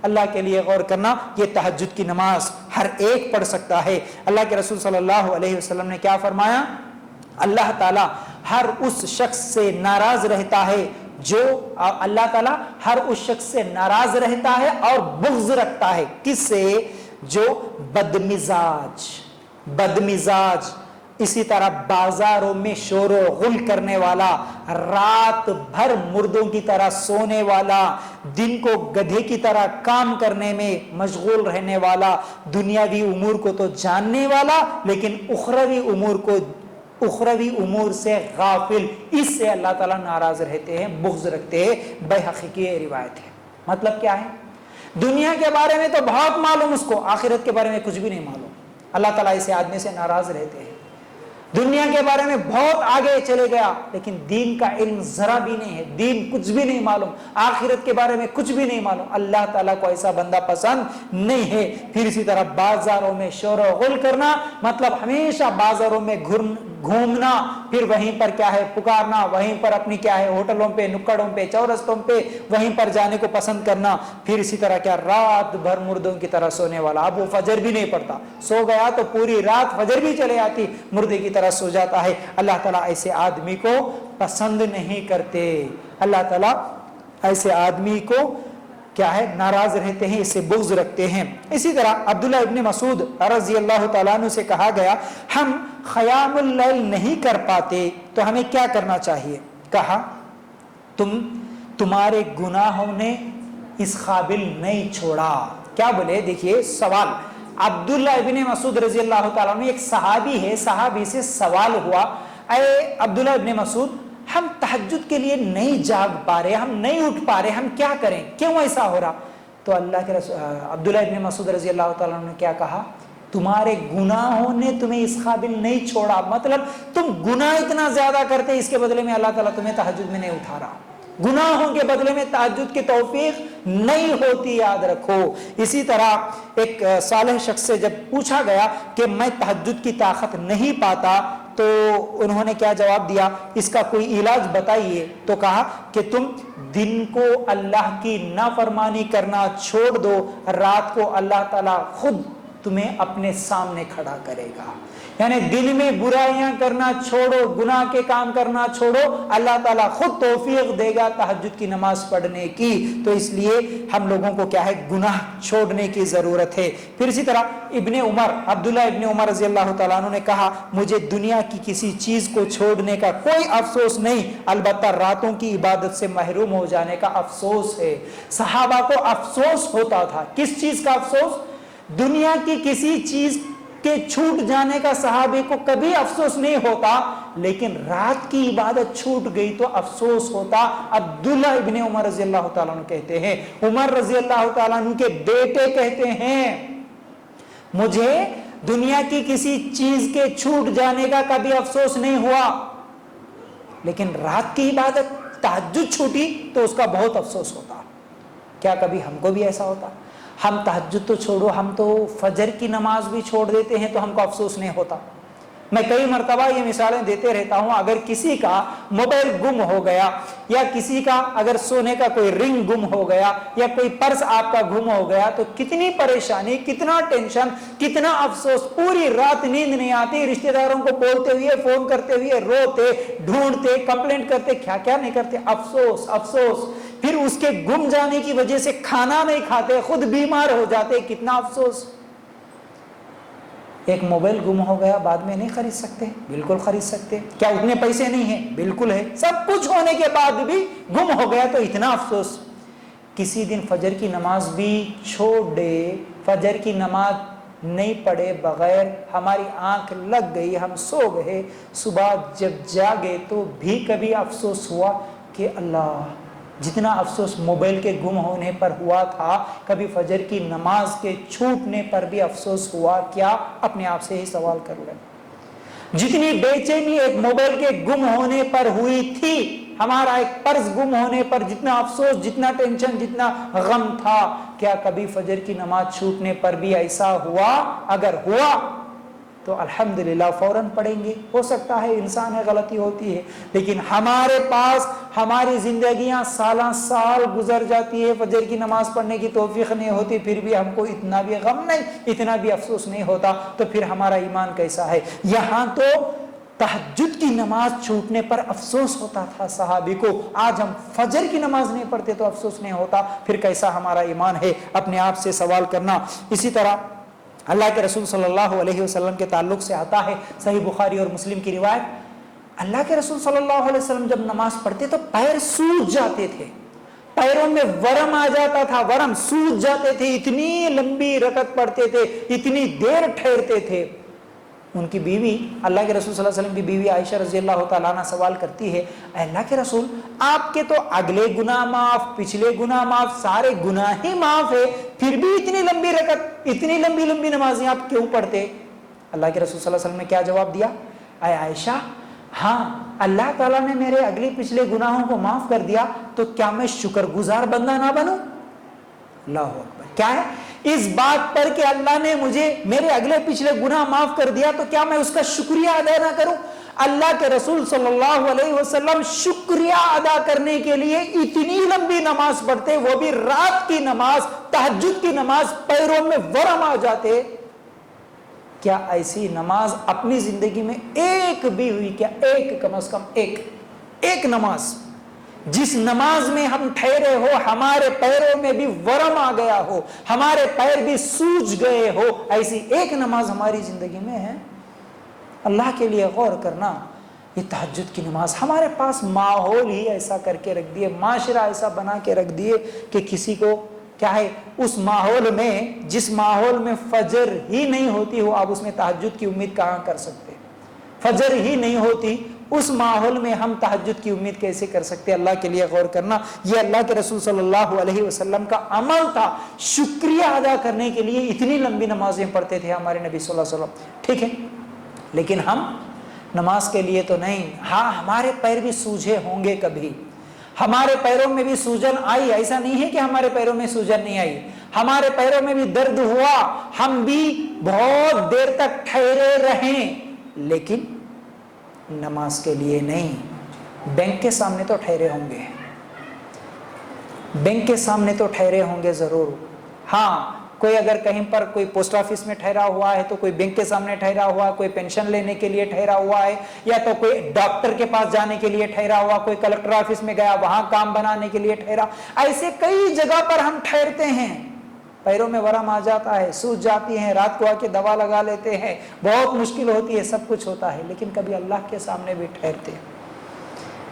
अल्लाह के लिए गौर करना, ये तहज्जुद की नमाज हर एक पढ़ सकता है। अल्लाह के रसूल सल्लल्लाहु अलैहि वसल्लम ने क्या फरमाया? अल्लाह ताला हर उस शख्स से नाराज रहता है जो, अल्लाह ताला हर उस शख्स से नाराज रहता है और बुग़्ज़ रखता है। किससे? जो बदमिजाज, इसी तरह बाजारों में शोरो गुल करने वाला, रात भर मुर्दों की तरह सोने वाला, दिन को गधे की तरह काम करने में मशगूल रहने वाला, दुनियावी उमूर को तो जानने वाला लेकिन उखरवी उमूर से गाफिल, इससे अल्लाह ताला नाराज रहते हैं, बुग़्ज़ रखते हैं। बैहक़ी की रिवायत है। मतलब क्या है? दुनिया के बारे में तो बहुत मालूम उसको, आखिरत के बारे में कुछ भी नहीं मालूम। अल्लाह ताला ऐसे आदमी से नाराज रहते हैं। दुनिया के बारे में बहुत आगे चले गया लेकिन दीन का इल्म जरा भी नहीं है, दीन कुछ भी नहीं मालूम, आखिरत के बारे में कुछ भी नहीं मालूम। अल्लाह ताला को ऐसा बंदा पसंद नहीं है। फिर इसी तरह बाजारों में शोर गुल करना, मतलब हमेशा बाजारों में घूमना, फिर वहीं पर क्या है पुकारना, वहीं पर अपनी क्या है होटलों पे, नुक्कड़ों पे, चौरस्तों पे वहीं पर जाने को पसंद करना। फिर इसी तरह क्या, रात भर मुर्दों की तरह सोने वाला। अब वो फजर भी नहीं पड़ता, सो गया तो पूरी रात फजर भी चले आती, मुर्दे की तरह सो जाता है। अल्लाह ताला ऐसे आदमी को पसंद नहीं करते। अल्लाह ताला ऐसे आदमी को क्या है, नाराज रहते हैं, इससे बुग़्ज़ रखते हैं। इसी तरह अब्दुल्लाह इब्न मसूद रज़ी अल्लाह ताला अन्हु से कहा गया, हम क़यामुल लैल नहीं कर पाते तो हमें क्या करना चाहिए? कहा, तुम्हारे गुनाहों ने इस काबिल नहीं छोड़ा। क्या बोले? देखिए सवाल, अब्दुल्लाह इब्न मसूद रज़ी अल्लाह ताला अन्हु एक सहाबी है, सहाबी से सवाल हुआ, अरे अब्दुल्लाह इब्न मसूद, हम तहज्जुद के लिए नहीं जाग पा रहे, हम नहीं उठ पा रहे, हम क्या करें, क्यों ऐसा हो रहा? तो अल्लाह के अब्दुल्लाह इब्न मसूद रज़ी अल्लाह ताला ने क्या कहा? तुम्हारे गुनाहों ने तुम्हें इस काबिल नहीं छोड़ा। मतलब तुम गुनाह इतना ज्यादा करते, इसके बदले में अल्लाह ताला तुम्हें तहज्जुद में नहीं उठा रहा। गुनाहों के बदले में तहज्जुद की तौफीक नहीं होती, याद रखो। इसी तरह एक सालेह शख्स से जब पूछा गया कि मैं तहज्जुद की ताकत नहीं पाता, تو انہوں نے کیا جواب دیا، اس کا کوئی علاج بتائیے؟ تو کہا کہ تم دن کو اللہ کی نافرمانی کرنا چھوڑ دو، رات کو اللہ تعالیٰ خود تمہیں اپنے سامنے کھڑا کرے گا۔ یعنی دن میں برائیاں کرنا چھوڑو، گناہ کے کام کرنا چھوڑو، اللہ تعالیٰ خود توفیق دے گا تہجد کی نماز پڑھنے کی۔ تو اس لیے ہم لوگوں کو کیا ہے، گناہ چھوڑنے کی ضرورت ہے۔ پھر اسی طرح ابن عمر، عبداللہ ابن عمر رضی اللہ تعالیٰ عنہ نے کہا، مجھے دنیا کی کسی چیز کو چھوڑنے کا کوئی افسوس نہیں، البتہ راتوں کی عبادت سے محروم ہو جانے کا افسوس ہے۔ صحابہ کو افسوس ہوتا تھا، کس چیز کا افسوس؟ دنیا کی کسی چیز کے چھوٹ جانے کا صحابی کو کبھی افسوس نہیں ہوتا، لیکن رات کی عبادت چھوٹ گئی تو افسوس ہوتا۔ عبداللہ ابن عمر رضی اللہ تعالیٰ عنہ کہتے ہیں، عمر رضی اللہ تعالیٰ عنہ کے بیٹے کہتے ہیں، مجھے دنیا کی کسی چیز کے چھوٹ جانے کا کبھی افسوس نہیں ہوا، لیکن رات کی عبادت تہجد چھوٹی تو اس کا بہت افسوس ہوتا۔ کیا کبھی ہم کو بھی ایسا ہوتا؟ ہم تہجد تو چھوڑو، ہم تو فجر کی نماز بھی چھوڑ دیتے ہیں تو ہم کو افسوس نہیں ہوتا۔ میں کئی مرتبہ یہ مثالیں دیتے رہتا ہوں، اگر کسی کا موبائل گم ہو گیا، یا کسی کا اگر سونے کا کوئی رنگ گم ہو گیا، یا کوئی پرس آپ کا گم ہو گیا، تو کتنی پریشانی، کتنا ٹینشن، کتنا افسوس، پوری رات نیند نہیں آتی، رشتہ داروں کو بولتے ہوئے، فون کرتے ہوئے، روتے، ڈھونڈتے، کمپلینٹ کرتے، کیا کیا نہیں کرتے، افسوس افسوس۔ پھر اس کے گم جانے کی وجہ سے کھانا نہیں کھاتے، خود بیمار ہو جاتے، کتنا افسوس۔ ایک موبائل گم ہو گیا، بعد میں نہیں خرید سکتے؟ بالکل خرید سکتے۔ کیا اتنے پیسے نہیں ہیں؟ بالکل ہے۔ سب کچھ ہونے کے بعد بھی گم ہو گیا تو اتنا افسوس۔ کسی دن فجر کی نماز بھی چھوڑ دے، فجر کی نماز نہیں پڑھے بغیر ہماری آنکھ لگ گئی، ہم سو گئے، صبح جب جاگے تو بھی کبھی افسوس ہوا کہ اللہ، جتنا افسوس موبائل کے گم ہونے پر ہوا تھا، کبھی فجر کی نماز کے چھوٹنے پر بھی افسوس ہوا کیا؟ اپنے آپ سے ہی سوال کر لیں۔ جتنی بے چینی ایک موبائل کے گم ہونے پر ہوئی تھی، ہمارا ایک پرس گم ہونے پر جتنا افسوس، جتنا ٹینشن، جتنا غم تھا، کیا کبھی فجر کی نماز چھوٹنے پر بھی ایسا ہوا؟ اگر ہوا تو الحمدللہ فوراً پڑھیں گے۔ ہو سکتا ہے انسان ہے، غلطی ہوتی ہے، لیکن ہمارے پاس ہماری زندگیاں سالہ سال گزر جاتی ہے، فجر کی نماز پڑھنے کی توفیق نہیں ہوتی، پھر بھی ہم کو اتنا بھی غم نہیں، اتنا بھی افسوس نہیں ہوتا، تو پھر ہمارا ایمان کیسا ہے؟ یہاں تو تہجد کی نماز چھوٹنے پر افسوس ہوتا تھا صحابی کو، آج ہم فجر کی نماز نہیں پڑھتے تو افسوس نہیں ہوتا، پھر کیسا ہمارا ایمان ہے؟ اپنے آپ سے سوال کرنا۔ اسی طرح اللہ کے رسول صلی اللہ علیہ وسلم کے تعلق سے آتا ہے، صحیح بخاری اور مسلم کی روایت، اللہ کے رسول صلی اللہ علیہ وسلم جب نماز پڑھتے تو پیر سوج جاتے تھے، پیروں میں ورم آ جاتا تھا، ورم سوج جاتے تھے، اتنی لمبی رکعت پڑھتے تھے، اتنی دیر ٹھہرتے تھے۔ ان کی بیوی، اللہ کے رسول صلی اللہ علیہ وسلم کی بیوی عائشہ رضی اللہ تعالیٰ عنہ سوال کرتی ہے، اے اللہ کے رسول، آپ کے تو اگلے گناہ معاف، پچھلے گناہ معاف، سارے گناہ ہی معاف ہے، پھر بھی اتنی لمبی رکعت، اتنی لمبی لمبی نمازیں آپ کیوں پڑھتے؟ اللہ کے رسول صلی اللہ علیہ وسلم نے کیا جواب دیا؟ اے عائشہ، ہاں اللہ تعالیٰ نے میرے اگلے پچھلے گناہوں کو معاف کر دیا، تو کیا میں شکر گزار بندہ نہ بنوں؟ اللہ اکبر۔ کیا ہے اس بات پر کہ اللہ نے مجھے میرے اگلے پچھلے گناہ معاف کر دیا، تو کیا میں اس کا شکریہ ادا نہ کروں؟ اللہ کے رسول صلی اللہ علیہ وسلم شکریہ ادا کرنے کے لیے اتنی لمبی نماز پڑھتے، وہ بھی رات کی نماز، تہجد کی نماز، پیروں میں ورم آ جاتے۔ کیا ایسی نماز اپنی زندگی میں ایک بھی ہوئی کیا؟ ایک، کم از کم ایک نماز جس نماز میں ہم ٹھہرے ہو، ہمارے پیروں میں بھی ورم آ گیا ہو، ہمارے پیر بھی سوج گئے ہو، ایسی ایک نماز ہماری زندگی میں ہے؟ اللہ کے لیے غور کرنا۔ یہ تہجد کی نماز، ہمارے پاس ماحول ہی ایسا کر کے رکھ دیے، معاشرہ ایسا بنا کے رکھ دیے کہ کسی کو کیا ہے، اس ماحول میں، جس ماحول میں فجر ہی نہیں ہوتی ہو، آپ اس میں تہجد کی امید کہاں کر سکتے؟ فجر ہی نہیں ہوتی، اس ماحول میں ہم تہجد کی امید کیسے کر سکتے؟ اللہ کے لیے غور کرنا۔ یہ اللہ کے رسول صلی اللہ علیہ وسلم کا عمل تھا، شکریہ ادا کرنے کے لیے اتنی لمبی نمازیں پڑھتے تھے ہمارے نبی صلی اللہ علیہ وسلم۔ ٹھیک ہے، لیکن ہم نماز کے لیے تو نہیں۔ ہاں، ہمارے پیر بھی سوجے ہوں گے، کبھی ہمارے پیروں میں بھی سوجن آئی، ایسا نہیں ہے کہ ہمارے پیروں میں سوجن نہیں آئی، ہمارے پیروں میں بھی درد ہوا، ہم بھی بہت دیر تک ٹھہرے رہیں، لیکن नमाज के लिए नहीं, बैंक के सामने तो ठहरे होंगे, बैंक के सामने तो ठहरे होंगे जरूर। हाँ, कोई अगर कहीं पर कोई पोस्ट ऑफिस में ठहरा हुआ है तो कोई बैंक के सामने ठहरा हुआ है, कोई पेंशन लेने के लिए ठहरा हुआ है, या तो कोई डॉक्टर के पास जाने के लिए ठहरा हुआ, कोई कलेक्टर ऑफिस में गया वहां काम बनाने के लिए ठहरा। ऐसे कई जगह पर हम ठहरते हैं, पैरों में वरम आ जाता है, सूज जाती है, रात को आके दवा लगा लेते हैं, बहुत मुश्किल होती है, सब कुछ होता है, लेकिन कभी अल्लाह के सामने भी ठहरते हैं,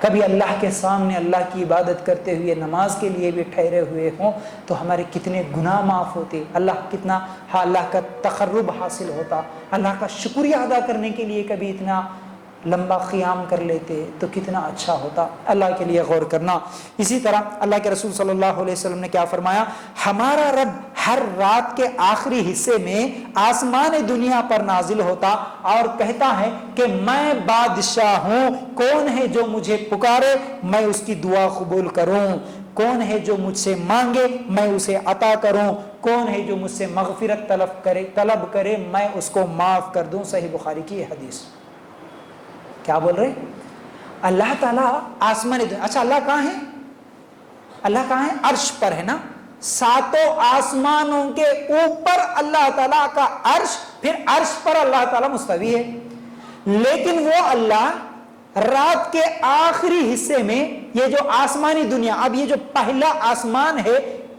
कभी अल्लाह के सामने अल्लाह की इबादत करते हुए नमाज के लिए भी ठहरे हुए हों तो हमारे कितने गुनाह माफ़ होते, अल्लाह कितना अल्लाह का तक़र्रुब हासिल होता, अल्लाह का शुक्रिया अदा करने के लिए कभी इतना लंबा क़ियाम कर लेते तो कितना अच्छा होता। अल्लाह के लिए गौर करना। इसी तरह अल्लाह के रसूल सल्लल्लाहु अलैहि वसल्लम ने क्या फरमाया, हमारा रब हर रात के आखिरी हिस्से में आसमान दुनिया पर नाजिल होता और कहता है कि मैं बादशाह हूँ, कौन है जो मुझे पुकारे मैं उसकी दुआ कबूल करूँ, कौन है जो मुझसे मांगे मैं उसे अता करूँ, कौन है जो मुझसे मगफिरत तलब करे मैं उसको माफ़ कर दूँ। सही बुखारी की हदीस। क्या बोल रहे, अल्लाह ताला आसमान, अच्छा अल्लाह कहाँ है, अल्लाह कहाँ है, अर्श पर है ना, सातों आसमानों के ऊपर अल्लाह ताला का अर्श, फिर अर्श पर अल्लाह ताला मुस्तवी है, लेकिन वो अल्लाह रात के आखिरी हिस्से में ये जो आसमानी दुनिया, अब ये जो पहला आसमान है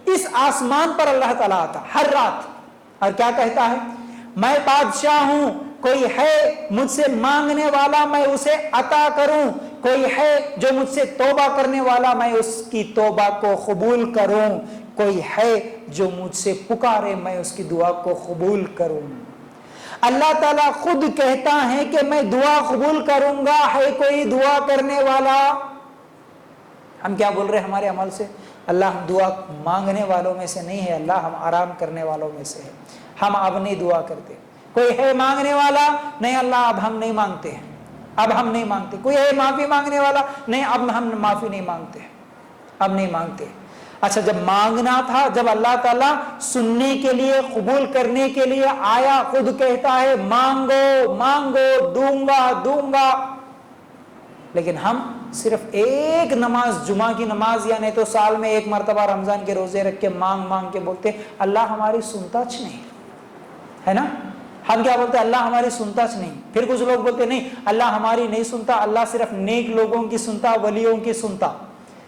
इस आसमान पर अल्लाह ताला आता हर रात और क्या कहता है, मैं बादशाह हूं, कोई है मुझसे मांगने वाला मैं उसे अता करूं, कोई है जो मुझसे तौबा करने वाला मैं उसकी तौबा को कबूल करूं, कोई है जो मुझसे पुकारे मैं उसकी दुआ को कबूल करूं। अल्लाह ताला खुद कहता है कि मैं दुआ कबूल करूंगा, है कोई दुआ करने वाला। हम क्या बोल रहे हैं हमारे अमल से, अल्लाह हम दुआ मांगने वालों में से नहीं है, अल्लाह हम आराम करने वालों में से है, हम अब नहीं दुआ करते। कोई है मांगने वाला, नहीं अल्लाह अब हम नहीं मांगते हैं, अब हम नहीं मांगते। कोई है माफी मांगने वाला, नहीं अब हम माफी नहीं मांगते, अब नहीं मांगते। अच्छा, जब मांगना था, जब अल्लाह ताला सुनने के लिए कबूल करने के लिए आया, खुद कहता है मांगो मांगो दूंगा दूंगा, लेकिन हम सिर्फ एक नमाज, जुमा की नमाज या नहीं तो साल में एक मरतबा रमजान के रोजे रख के मांग मांग के बोलते अल्लाह हमारी सुनता नहीं है ना। हम क्या बोलते, अल्लाह हमारी सुनता नहीं। फिर कुछ लोग बोलते नहीं अल्लाह हमारी नहीं सुनता, अल्लाह सिर्फ नेक लोगों की सुनता, वलियों की सुनता,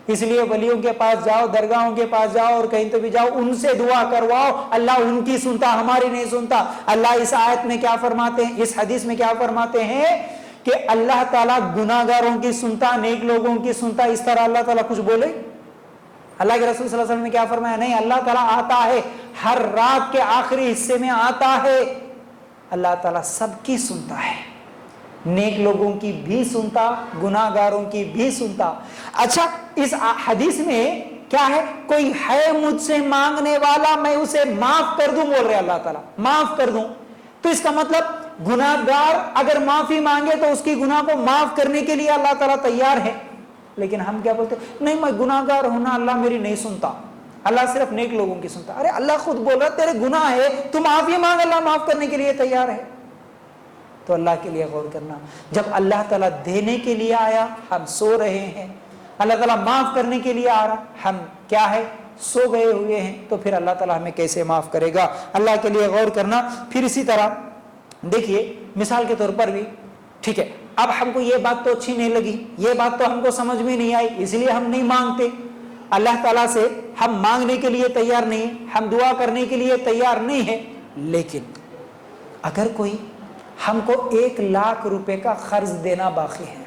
इसलिए वलियों के पास जाओ, दरगाहों के पास जाओ और कहीं तो भी जाओ, उनसे दुआ करवाओ, अल्लाह उनकी सुनता, हमारी नहीं सुनता। अल्लाह इस आयत में क्या फरमाते हैं, इस हदीस में क्या फरमाते हैं कि अल्लाह ताला गुनाहगारों की सुनता, नेक लोगों की सुनता। इस तरह अल्लाह ताला कुछ बोले, अल्लाह के रसूल सल्लल्लाहु अलैहि वसल्लम ने क्या फरमाया, नहीं अल्लाह ताला आता है, हर रात के आखिरी हिस्से में आता है, अल्लाह ताला सबकी सुनता है, नेक लोगों की भी सुनता, गुनाहगारों की भी सुनता। अच्छा, इस हदीस में क्या है, कोई है मुझसे मांगने वाला मैं उसे माफ कर दूं, बोल रहे अल्लाह ताला माफ कर दूं। तो इसका मतलब गुनाहगार अगर माफी मांगे तो उसकी गुनाह को माफ करने के लिए अल्लाह ताला तैयार है। लेकिन हम क्या बोलते, नहीं मैं गुनाहगार हूं ना, अल्लाह मेरी नहीं सुनता, अल्लाह सिर्फ नेक लोगों की सुनता। अरे अल्लाह खुद बोल रहा तेरे गुनाह है, तू माफी मांग, अल्लाह माफ करने के लिए तैयार है। तो अल्लाह के लिए गौर करना, जब अल्लाह ताला देने के लिए आया हम सो रहे हैं, अल्लाह ताला माफ करने के लिए आ रहा हम क्या है, सो गए हुए हैं, तो फिर अल्लाह ताला हमें कैसे माफ करेगा। अल्लाह के लिए गौर करना। फिर इसी तरह देखिए, मिसाल के तौर पर भी ठीक है, अब हमको ये बात तो अच्छी नहीं लगी, ये बात तो हमको समझ में नहीं आई, इसलिए हम नहीं मांगते, अल्लाह ताला से हम मांगने के लिए तैयार नहीं, हम दुआ करने के लिए तैयार नहीं है। लेकिन अगर कोई हमको 1 लाख रुपए का कर्ज देना बाकी है,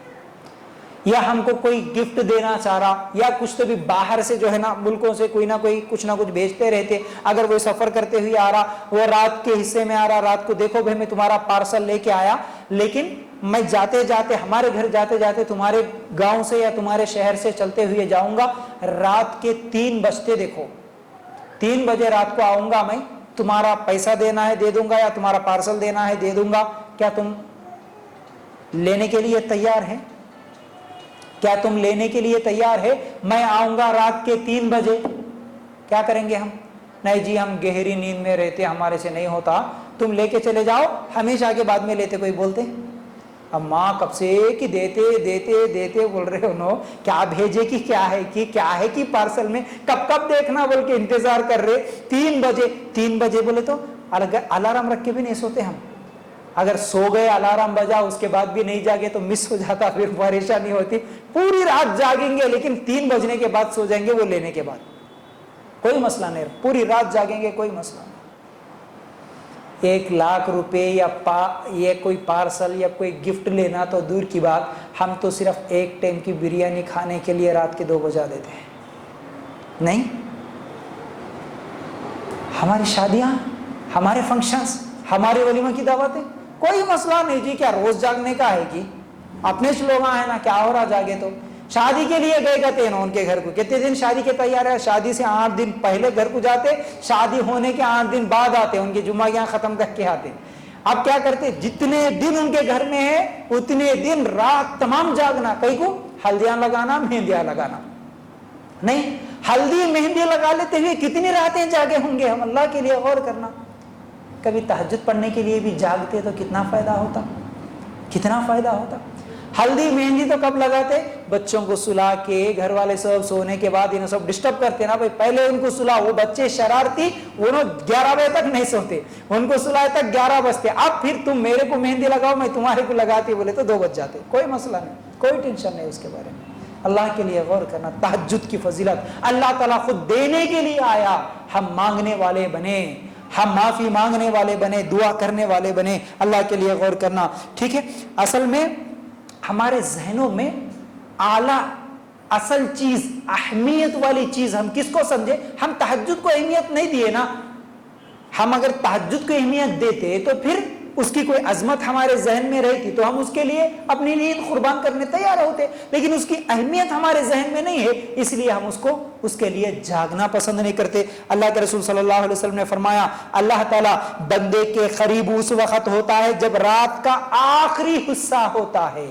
या हमको कोई गिफ्ट देना चाह रहा, या कुछ तो भी बाहर से जो है ना मुल्कों से कोई ना कोई कुछ ना कुछ भेजते रहते, अगर वो सफर करते हुए आ रहा, वो रात के हिस्से में आ रहा, रात को देखो भाई मैं तुम्हारा पार्सल लेके आया, लेकिन मैं जाते जाते हमारे घर जाते जाते तुम्हारे गांव से या तुम्हारे शहर से चलते हुए जाऊंगा, रात के 3 बजते देखो 3 बजे रात को आऊंगा, मैं तुम्हारा पैसा देना है दे दूंगा, या तुम्हारा पार्सल देना है दे दूंगा, क्या तुम लेने के लिए तैयार है? क्या तुम लेने के लिए तैयार है? मैं आऊंगा रात के 3 बजे, क्या करेंगे हम? नहीं जी हम गहरी नींद में रहते, हमारे से नहीं होता, तुम लेके चले जाओ, हमेशा के बाद में लेते। कोई बोलते اب ماں کب سے کہ دیتے دیتے دیتے بول رہے انہوں کیا بھیجے کہ کیا ہے کہ پارسل میں کب دیکھنا بول کے انتظار کر رہے. 3 بجے بولے تو الارم رکھ کے بھی نہیں سوتے ہم. اگر سو گئے الارم بجا اس کے بعد بھی نہیں جاگے تو مس ہو جاتا, پھر پریشانی ہوتی. پوری رات جاگیں گے لیکن 3 بجنے کے بعد سو جائیں گے, وہ لینے کے بعد کوئی مسئلہ نہیں. پوری رات جاگیں گے کوئی مسئلہ نہیں. 1 لاکھ روپے یا کوئی پارسل یا کوئی گفٹ لینا تو دور کی بات, ہم تو صرف ایک ٹائم کی بریانی کھانے کے لیے رات کے 2 بجا دیتے ہیں. نہیں, ہماری شادیاں, ہمارے فنکشنز, ہمارے ولیمہ کی دعوتیں, کوئی مسئلہ نہیں جی. کیا روز جاگنے کا ہے کہ اپنے سے لوگ ہیں نا, کیا ہو رہا جاگے تو. شادی کے لیے گئے کہتے ہیں ان کے گھر کو, کتنے دن شادی کے تیار ہے, شادی سے 8 دن پہلے گھر کو جاتے, شادی ہونے کے 8 دن بعد آتے, ان کے جمعہ یہاں ختم کر کے آتے. اب کیا کرتے, جتنے دن ان کے گھر میں ہے اتنے دن رات تمام جاگنا. کئی کو ہلدیاں لگانا, مہندیاں لگانا. نہیں, ہلدی مہندی لگا لیتے ہوئے کتنی راتیں جاگے ہوں گے ہم. اللہ کے لیے غور کرنا. کبھی تہجد پڑھنے کے لیے بھی جاگتے تو کتنا فائدہ ہوتا, کتنا فائدہ ہوتا. ہلدی مہندی تو کب لگاتے, بچوں کو سلا کے, گھر والے سب سونے کے بعد انہیں سب ڈسٹرب کرتے نا بھائی, پہلے ان کو سلا. وہ بچے شرارتی, وہ 11 بجے تک نہیں سوتے, ان کو سلائے تک 11 بجتے. اب پھر تم میرے کو مہندی لگاؤ, میں تمہارے کو لگاتی بولے تو 2 بج جاتے. کوئی مسئلہ نہیں, کوئی ٹینشن نہیں اس کے بارے میں. اللہ کے لیے غور کرنا. تہجد کی فضیلت اللہ تعالیٰ خود دینے کے لیے آیا, ہم مانگنے والے بنے, ہم معافی مانگنے والے بنے, دعا کرنے والے بنے. اللہ کے لیے غور کرنا. ٹھیک ہے, اصل میں ہمارے ذہنوں میں اعلیٰ اصل چیز, اہمیت والی چیز ہم کس کو سمجھے. ہم تہجد کو اہمیت نہیں دیے نا. ہم اگر تہجد کو اہمیت دیتے تو پھر اس کی کوئی عظمت ہمارے ذہن میں رہتی تو ہم اس کے لیے اپنی نیند قربان کرنے تیار ہوتے, لیکن اس کی اہمیت ہمارے ذہن میں نہیں ہے, اس لیے ہم اس کے لیے جاگنا پسند نہیں کرتے. اللہ کے رسول صلی اللہ علیہ وسلم نے فرمایا, اللہ تعالیٰ بندے کے قریب اس وقت ہوتا ہے جب رات کا آخری حصہ ہوتا ہے.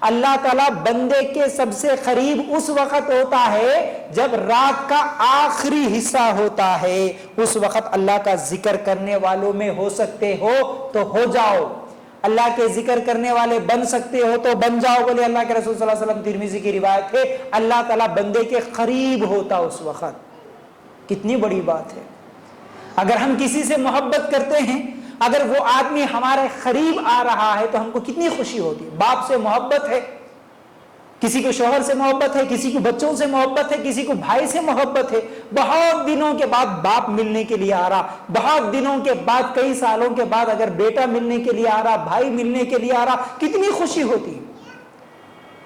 اللہ تعالیٰ بندے کے سب سے قریب اس وقت ہوتا ہے جب رات کا آخری حصہ ہوتا ہے. اس وقت اللہ کا ذکر کرنے والوں میں ہو سکتے ہو تو ہو جاؤ, اللہ کے ذکر کرنے والے بن سکتے ہو تو بن جاؤ. بولے اللہ کے رسول صلی اللہ علیہ وسلم, ترمذی کی روایت ہے, اللہ تعالیٰ بندے کے قریب ہوتا اس وقت. کتنی بڑی بات ہے. اگر ہم کسی سے محبت کرتے ہیں, اگر وہ آدمی ہمارے قریب آ رہا ہے تو ہم کو کتنی خوشی ہوتی. باپ سے محبت ہے, کسی کو شوہر سے محبت ہے, کسی کو بچوں سے محبت ہے, کسی کو بھائی سے محبت ہے. بہت دنوں کے بعد باپ ملنے کے لیے آ رہا, بہت دنوں کے بعد, کئی سالوں کے بعد اگر بیٹا ملنے کے لیے آ رہا, بھائی ملنے کے لیے آ رہا, کتنی خوشی ہوتی.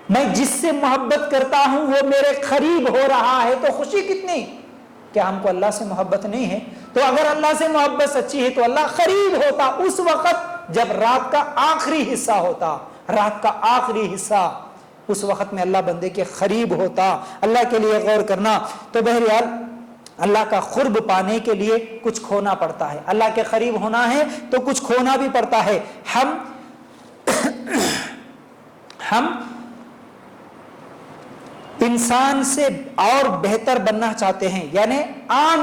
میں جس سے محبت کرتا ہوں وہ میرے قریب ہو رہا ہے تو خوشی کتنی. کیا ہم کو اللہ سے محبت نہیں ہے؟ تو اگر اللہ سے محبت سچی ہے تو اللہ قریب ہوتا اس وقت جب رات کا آخری حصہ ہوتا. رات کا آخری حصہ, اس وقت میں اللہ بندے کے قریب ہوتا. اللہ کے لیے غور کرنا. تو بہرحال اللہ کا قرب پانے کے لیے کچھ کھونا پڑتا ہے. اللہ کے قریب ہونا ہے تو کچھ کھونا بھی پڑتا ہے. ہم انسان سے اور بہتر بننا چاہتے ہیں, یعنی عام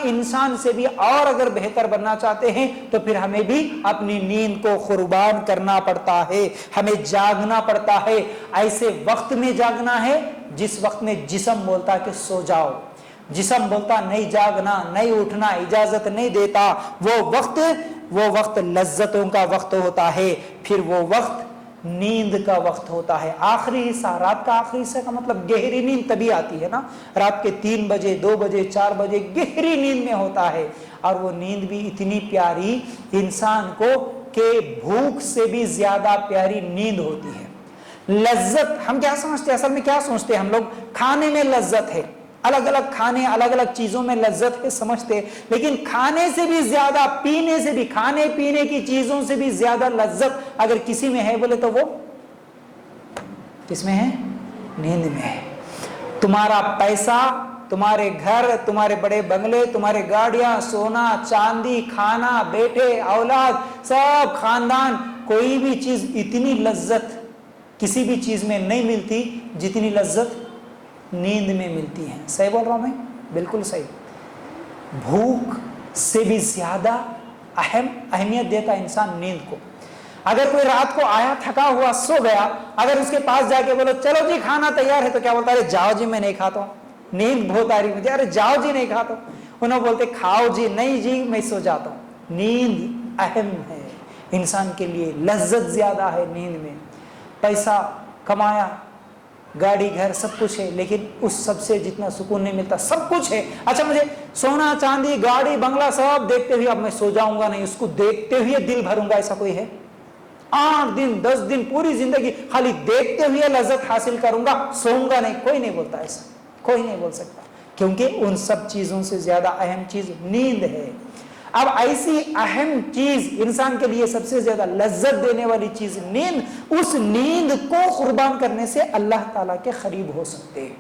انسان سے بھی اور اگر بہتر بننا چاہتے ہیں تو پھر ہمیں بھی اپنی نیند کو قربان کرنا پڑتا ہے, ہمیں جاگنا پڑتا ہے. ایسے وقت میں جاگنا ہے جس وقت میں جسم بولتا کہ سو جاؤ, جسم بولتا نہیں جاگنا, نہیں اٹھنا, اجازت نہیں دیتا. وہ وقت لذتوں کا وقت ہوتا ہے, پھر وہ وقت نیند کا وقت ہوتا ہے. آخری حصہ, رات کا آخری حصہ کا مطلب گہری نیند تبھی آتی ہے نا, رات کے 3 بجے 2 بجے 4 بجے گہری نیند میں ہوتا ہے. اور وہ نیند بھی اتنی پیاری انسان کو کہ بھوک سے بھی زیادہ پیاری نیند ہوتی ہے. لذت ہم کیا سمجھتے ہیں, اصل میں کیا سوچتے ہیں ہم لوگ, کھانے میں لذت ہے, الگ الگ کھانے الگ الگ چیزوں میں لذت ہے سمجھتے, لیکن کھانے سے بھی زیادہ, پینے سے بھی, کھانے پینے کی چیزوں سے بھی زیادہ لذت اگر کسی میں ہے بولے تو وہ کس میں ہے؟ نیند میں ہے. تمہارا پیسہ, تمہارے گھر, تمہارے بڑے بنگلے, تمہارے گاڑیاں, سونا چاندی, کھانا, بیٹے, اولاد, سب خاندان, کوئی بھی چیز اتنی لذت کسی بھی چیز میں نہیں ملتی جتنی لذت نیند میں ملتی ہے. صحیح بول رہا ہوں میں؟ بالکل صحیح. بھوک سے بھی زیادہ اہمیت دیتا انسان نیند کو. अगर कोई रात को आया थका हुआ सो गया, अगर उसके पास जाके बोलो चलो जी खाना तैयार है, तो क्या बोलता है? अरे जाओ जी मैं नहीं खाता हूँ, नींद बहुत आ रही मुझे, अरे जाओ जी नहीं खाता हूँ। उन्हें बोलते खाओ जी, नहीं जी मैं सो जाता हूँ। नींद अहम है इंसान के लिए, लज्जत ज्यादा है नींद में। पैसा कमाया, गाड़ी घर सब कुछ है, लेकिन उस सबसे जितना सुकून नहीं मिलता। सब कुछ है, अच्छा मुझे सोना चांदी गाड़ी बंगला सब देखते हुए अब मैं सो जाऊंगा नहीं, उसको देखते हुए दिल भरूंगा, ऐसा कोई है? 8 दिन 10 दिन पूरी जिंदगी खाली देखते हुए लज्जत हासिल करूंगा, सोऊंगा नहीं, कोई नहीं बोलता ऐसा, कोई नहीं बोल सकता, क्योंकि उन सब चीजों से ज्यादा अहम चीज नींद है। अब ऐसी अहम चीज इंसान के लिए सबसे ज्यादा लज्जत देने वाली चीज नींद, उस नींद को कुर्बान करने से अल्लाह ताला के करीब हो सकते हैं,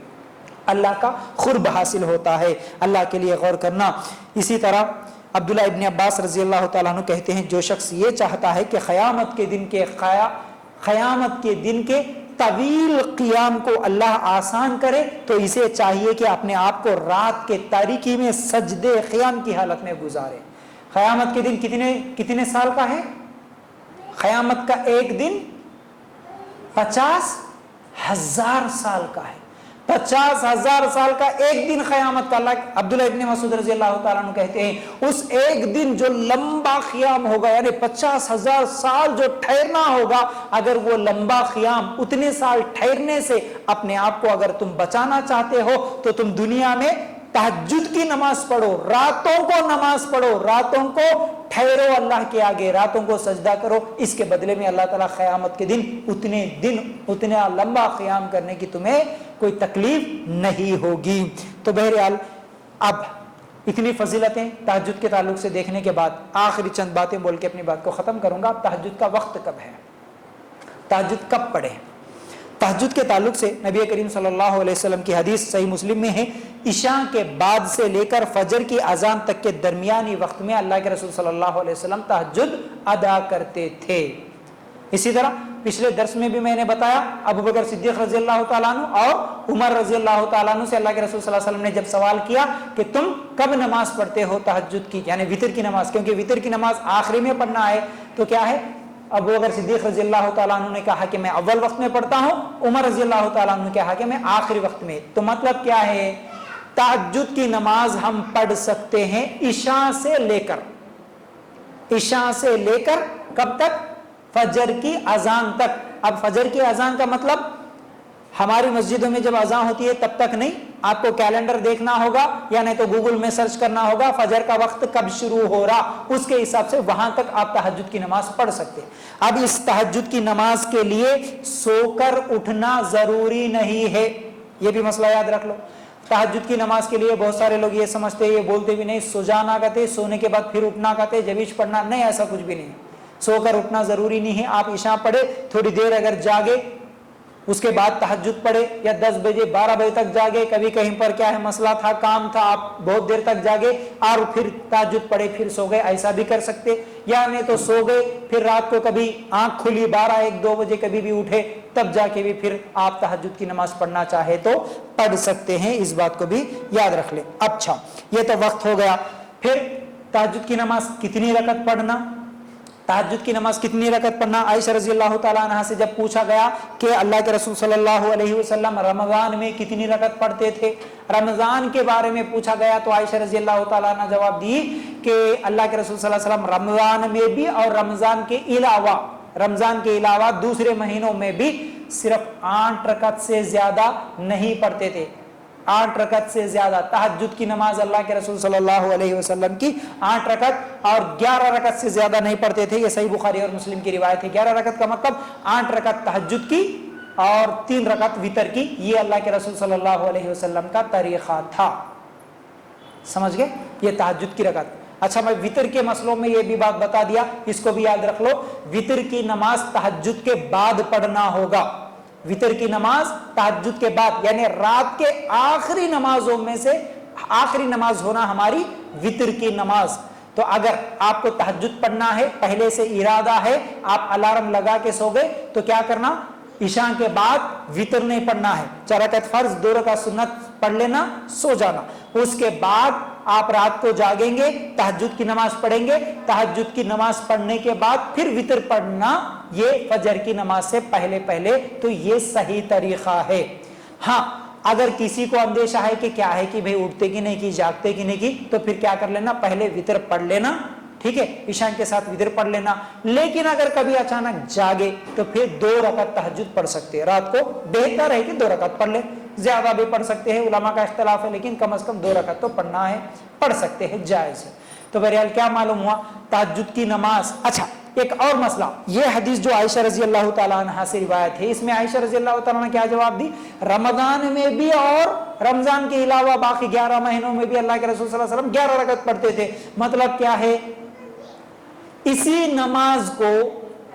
अल्लाह का कुर्ब हासिल होता है। अल्लाह के लिए गौर करना। इसी तरह अब्दुल्ला इब्न अब्बास रजी अल्लाह ताला अन्हु कहते हैं, जो शख्स ये चाहता है कि क़यामत के दिन के तवील क़ियाम को अल्लाह आसान करे, तो इसे चाहिए कि अपने आप को रात के तारीकी में सजदे क़ियाम की हालत में गुजारे। क़यामत के दिन कितने साल का है? क़यामत का एक दिन 50,000 साल का है। 50,000 साल का एक दिन क़यामत का। अब्दुल्ला इब्न मसूद रज़ी अल्लाह ताला अन्हु कहते हैं, उस एक दिन जो लंबा क़ियाम होगा, यानी 50,000 साल जो ठहरना होगा, अगर वो लंबा क़ियाम, उतने साल ठहरने से अपने आप को अगर तुम बचाना चाहते हो, तो तुम दुनिया में तहज्जुद की नमाज पढ़ो, रातों को नमाज पढ़ो, रातों को ठहरो अल्लाह के आगे, रातों को सजदा करो। इसके बदले में अल्लाह ताला क़यामत के दिन उतना लंबा क़ियाम करने की तुम्हें कोई तकलीफ नहीं होगी। तो बहरहाल अब इतनी फजीलतें तहज्जुद के ताल्लुक से देखने के बाद आखिरी चंद बातें बोल के अपनी बात को ख़त्म करूंगा। तहज्जुद का वक्त कब है, तहज्जुद कब पढ़े? तहज्जुद के ताल्लुक से नबी करीम सल्लल्लाहु अलैहि वसल्लम की हदीस सही मुस्लिम में है, इशा के बाद से लेकर फजर की अजान तक के दरमियानी वक्त में अल्लाह के रसूल सल्लल्लाहु अलैहि वसल्लम तहज्जुद अदा करते थे। इसी तरह पिछले दर्स में भी मैंने बताया, अबू बकर सिद्दीक रज़ी अल्लाह ताला अन्हु और उमर रज़ी अल्लाह ताला अन्हु से अल्लाह के रसूल सल्लल्लाहु अलैहि वसल्लम ने जब सवाल किया कि तुम कब नमाज पढ़ते हो तहज्जुद की, यानी वितर की नमाज, क्योंकि वितर की नमाज आखिरी में पढ़ना है, तो क्या है? अबू बकर सिद्दीक रज़ी अल्लाह ताला अन्हु ने कहा कि मैं अव्वल वक्त में पढ़ता हूँ, उमर रज़ी अल्लाह ताला अन्हु ने कहा कि मैं आखिरी वक्त में। तो मतलब क्या है? तहज्जुद की नमाज हम पढ़ सकते हैं इशा से लेकर कब तक? फजर की अजान तक। अब फजर की अजान का मतलब हमारी मस्जिदों में जब अजान होती है तब तक नहीं, आपको कैलेंडर देखना होगा या नहीं तो गूगल में सर्च करना होगा फजर का वक्त कब शुरू हो रहा, उसके हिसाब से वहां तक आप तहज्जुद की नमाज पढ़ सकते हैं। अब इस तहज्जुद की नमाज के लिए सोकर उठना जरूरी नहीं है, यह भी मसला याद रख लो। तहज्जुद की नमाज के लिए बहुत सारे लोग ये समझते हैं, ये बोलते भी नहीं, सो जाना कहते, सोने के बाद फिर उठना कहते, जवीज पढ़ना, नहीं, ऐसा कुछ भी नहीं है। सोकर उठना जरूरी नहीं है। आप इशा पढ़े, थोड़ी देर अगर जागे, उसके बाद तहज्जुद पढ़े, या 10 बजे 12 बजे तक जागे, कभी कहीं पर क्या है मसला था, काम था, आप बहुत देर तक जागे और फिर तहज्जुद पढ़े फिर सो गए, ऐसा भी कर सकते। या नहीं तो सो गए, फिर रात को कभी आंख खुली 12-1-2 बजे कभी भी उठे, तब जाके भी फिर आप तहज्जुद की नमाज पढ़ना चाहे तो पढ़ सकते हैं, इस बात को भी याद रख ले। अच्छा, ये तो वक्त हो गया। फिर तहज्जुद की नमाज कितनी रकत पढ़ना, तहज्जुद की नमाज कितनी रकत पढ़ना? आयशा रज़ी अल्लाह ताला अन्हा से जब पूछा गया कि अल्लाह के रसूल सल्लल्लाहु अलैहि वसल्लम रमजान में कितनी रकत पढ़ते थे, रमजान के बारे में पूछा गया, तो आयशा रज़ी अल्लाह ताला अन्हा जवाब दी कि अल्लाह के रसूल सल्लल्लाहु अलैहि वसल्लम रमजान में भी और रमजान के अलावा दूसरे महीनों में भी सिर्फ 8 रकत से ज्यादा नहीं पढ़ते थे। 8 रकत से ज्यादा तहज्जुद की नमाज अल्लाह के रसूल सल्लल्लाहु अलैहि वसल्लम की 8 रकत और 11 रकत से ज्यादा नहीं पढ़ते थे। ये सही बुखारी और मुस्लिम की रिवायत है। 11 रकत का मतलब 8 रकत तहज्जुद की और 3 रकत वितर की। ये अल्लाह के रसूल सल्लल्लाहु अलैहि वसल्लम का तरीका था। समझ गए? ये तहज्जुद की रकत। अच्छा, मैं वितर के मसलों में ये भी बात बता दिया, इसको भी याद रख लो। वितर की नमाज तहज्जुद के बाद पढ़ना होगा। वितर की नमाज तहज्जुद के बाद, यानी रात के आखिरी नमाजों में से आखिरी नमाज होना हमारी वितर की नमाज। तो अगर आपको तहज्जुद पढ़ना है, पहले से इरादा है, आप अलार्म लगा के सो गए, तो क्या करना? ईशा के बाद वितर नहीं पढ़ना है, 4 रकत फर्ज 2 रकत सुन्नत पढ़ लेना, सो जाना। उसके बाद آپ رات کو جاگیں گے، تہجد کی نماز پڑھیں گے، تہجد کی نماز پڑھنے کے بعد پھر وتر پڑھنا، یہ فجر کی نماز سے پہلے پہلے، تو یہ صحیح طریقہ ہے۔ ہاں اگر کسی کو اندیشہ ہے کہ کیا ہے کہ بھئی اٹھتے کی نہیں کی، جاگتے کی نہیں کی، تو پھر کیا کر لینا، پہلے وتر پڑھ لینا، ٹھیک ہے، عشاء کے ساتھ وتر پڑھ لینا۔ لیکن اگر کبھی اچانک جاگے تو پھر 2 رکعت تہجد پڑھ سکتے ہیں، رات کو بہتر ہے کہ 2 رکعت پڑھ لیں، زیادہ بھی پڑھ سکتے ہیں، علماء کا اختلاف ہے، لیکن کم از کم 2 رکعت تو پڑھنا ہے، پڑھ سکتے ہیں، جائز ہے۔ تو بہرحال کیا معلوم ہوا، تہجد کی نماز۔ اچھا ایک اور مسئلہ، یہ حدیث جو عائشہ رضی اللہ تعالیٰ عنہ سے روایت ہے، اس میں عائشہ رضی اللہ تعالیٰ عنہ کیا جواب دی، رمضان میں بھی اور رمضان کے علاوہ باقی 11 مہینوں میں بھی اللہ کے رسول صلی اللہ علیہ وسلم 11 رکعت پڑھتے تھے۔ مطلب کیا ہے، اسی نماز کو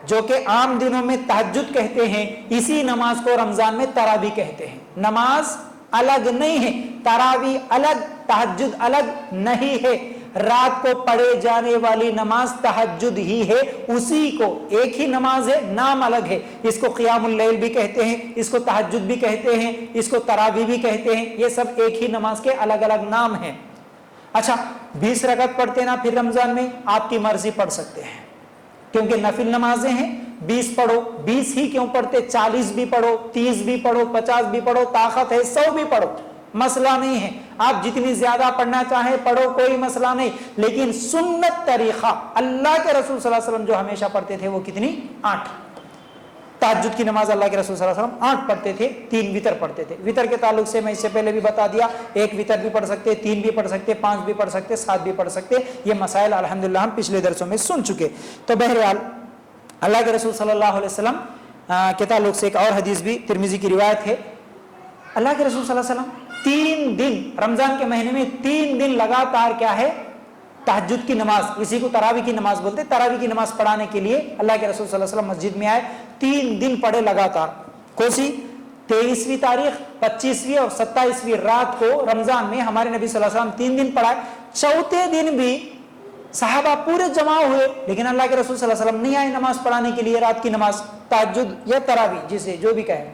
جو کہ عام دنوں میں تہجد کہتے ہیں، اسی نماز کو رمضان میں تراویح کہتے ہیں۔ نماز الگ نہیں ہے، تراویح الگ، تہجد الگ نہیں ہے، رات کو پڑھے جانے والی نماز تہجد ہی ہے، اسی کو ایک ہی نماز ہے، نام الگ ہے، اس کو قیام اللیل بھی کہتے ہیں، اس کو تہجد بھی کہتے ہیں، اس کو تراویح بھی کہتے ہیں، یہ سب ایک ہی نماز کے الگ الگ نام ہیں۔ اچھا 20 رکعت پڑھتے نا پھر رمضان میں، آپ کی مرضی پڑھ سکتے ہیں، کیونکہ نفل نمازیں ہیں، 20 پڑھو، 20 ہی کیوں پڑھتے، 40 بھی پڑھو، 30 بھی پڑھو، 50 بھی پڑھو، طاقت ہے 100 بھی پڑھو، مسئلہ نہیں ہے، آپ جتنی زیادہ پڑھنا چاہیں پڑھو، کوئی مسئلہ نہیں، لیکن سنت طریقہ اللہ کے رسول صلی اللہ علیہ وسلم جو ہمیشہ پڑھتے تھے وہ کتنی، 8۔ تہجد کی نماز اللہ کے رسول صلی اللہ علیہ وسلم 8 پڑھتے تھے، 3 وتر پڑھتے تھے۔ وتر کے تعلق سے میں اس سے پہلے بھی بتا دیا، 1 وتر بھی پڑھ سکتے، 3 بھی پڑھ سکتے، 5 بھی پڑھ سکتے، 7 بھی پڑھ سکتے، یہ مسائل الحمدللہ ہم پچھلے درسوں میں سن چکے۔ تو بہرحال اللہ کے رسول صلی اللہ علیہ وسلم کے تعلق سے ایک اور حدیث بھی ترمذی کی روایت ہے، اللہ کے رسول صلی اللہ علیہ وسلم 3 دن رمضان کے مہینے میں 3 دن لگاتار کیا ہے، تہجد کی نماز، اسی کو تراویح کی نماز بولتے، تراویح کی نماز پڑھانے کے لیے اللہ کے رسول صلی اللہ علیہ وسلم مسجد میں آئے، 3 دن پڑھے لگاتار، کوسی 23ویں تاریخ، 25ویں اور 27ویں رات کو رمضان میں ہمارے نبی صلی اللہ علیہ وسلم 3 دن پڑھائے۔ چوتھے دن بھی صحابہ پورے جمع ہوئے، لیکن اللہ کے رسول صلی اللہ علیہ وسلم نہیں آئے نماز پڑھانے کے لیے، رات کی نماز تہجد یا تراویح جسے جو بھی کہیں،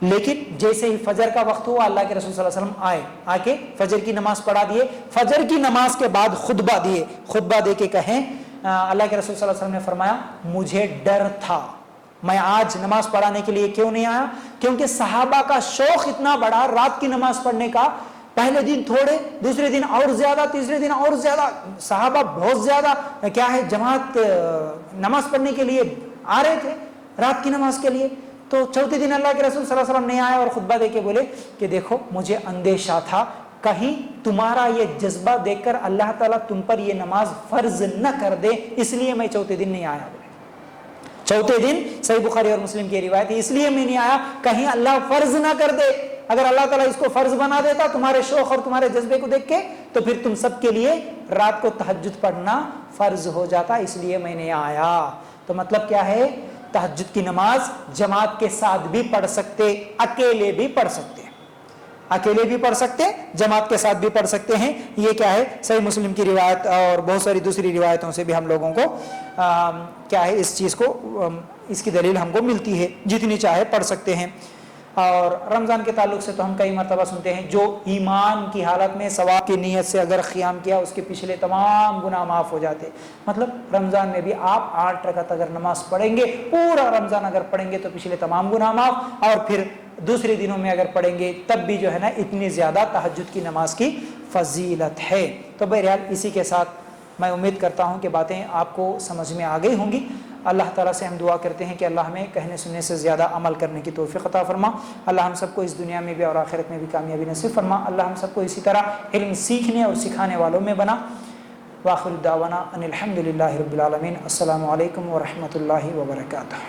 لیکن جیسے ہی فجر کا وقت ہوا اللہ کے رسول صلی اللہ علیہ وسلم آئے، آ کے فجر کی نماز پڑھا دیے، فجر کی نماز کے بعد خطبہ دیے، خطبہ دے کے کہیں اللہ کے رسول صلی اللہ علیہ وسلم نے فرمایا مجھے ڈر تھا، میں آج نماز پڑھانے کے لیے کیوں نہیں آیا، کیونکہ صحابہ کا شوق اتنا بڑا رات کی نماز پڑھنے کا، پہلے دن تھوڑے، دوسرے دن اور زیادہ، تیسرے دن اور زیادہ، صحابہ بہت زیادہ کیا ہے جماعت نماز پڑھنے کے لیے آ رہے تھے رات کی نماز کے لیے۔ تو چوتھے دن اللہ کے رسول صلی اللہ علیہ وسلم نہیں آئے اور خطبہ دے کے بولے کہ دیکھو مجھے اندیشہ تھا کہیں تمہارا یہ جذبہ دیکھ کر اللہ تعالیٰ تم پر یہ نماز فرض نہ کر دے، اس لیے میں چوتھے دن نہیں آیا۔ چوتھے دن صحیح بخاری اور مسلم کی روایت ہے، اس لیے میں نہیں آیا کہیں اللہ فرض نہ کر دے، اگر اللہ تعالیٰ اس کو فرض بنا دیتا تمہارے شوق اور تمہارے جذبے کو دیکھ کے تو پھر تم سب کے لیے رات کو تہجد پڑھنا فرض ہو جاتا، اس لیے میں نہیں آیا۔ تو مطلب کیا ہے، تہجد کی نماز جماعت کے ساتھ بھی پڑھ سکتے، اکیلے بھی پڑھ سکتے، اکیلے بھی پڑھ سکتے، جماعت کے ساتھ بھی پڑھ سکتے ہیں۔ یہ کیا ہے، صحیح مسلم کی روایت اور بہت ساری دوسری روایتوں سے بھی ہم لوگوں کو کیا ہے اس چیز کو، اس کی دلیل ہم کو ملتی ہے، جتنی چاہے پڑھ سکتے ہیں۔ اور رمضان کے تعلق سے تو ہم کئی مرتبہ سنتے ہیں جو ایمان کی حالت میں ثواب کی نیت سے اگر قیام کیا اس کے پچھلے تمام گناہ معاف ہو جاتے، مطلب رمضان میں بھی آپ 8 رکعت اگر نماز پڑھیں گے، پورا رمضان اگر پڑھیں گے تو پچھلے تمام گناہ معاف، اور پھر دوسرے دنوں میں اگر پڑھیں گے تب بھی جو ہے نا اتنی زیادہ تہجد کی نماز کی فضیلت ہے۔ تو بہرحال اسی کے ساتھ میں امید کرتا ہوں کہ باتیں آپ کو سمجھ میں آ گئی ہوں گی۔ اللہ تعالیٰ سے ہم دعا کرتے ہیں کہ اللہ ہمیں کہنے سننے سے زیادہ عمل کرنے کی توفیق عطا فرما، اللہ ہم سب کو اس دنیا میں بھی اور آخرت میں بھی کامیابی نصیب فرما، اللہ ہم سب کو اسی طرح علم سیکھنے اور سکھانے والوں میں بنا۔ وآخر دعوانا ان الحمد للہ رب العالمین۔ السلام علیکم ورحمۃ اللہ وبرکاتہ۔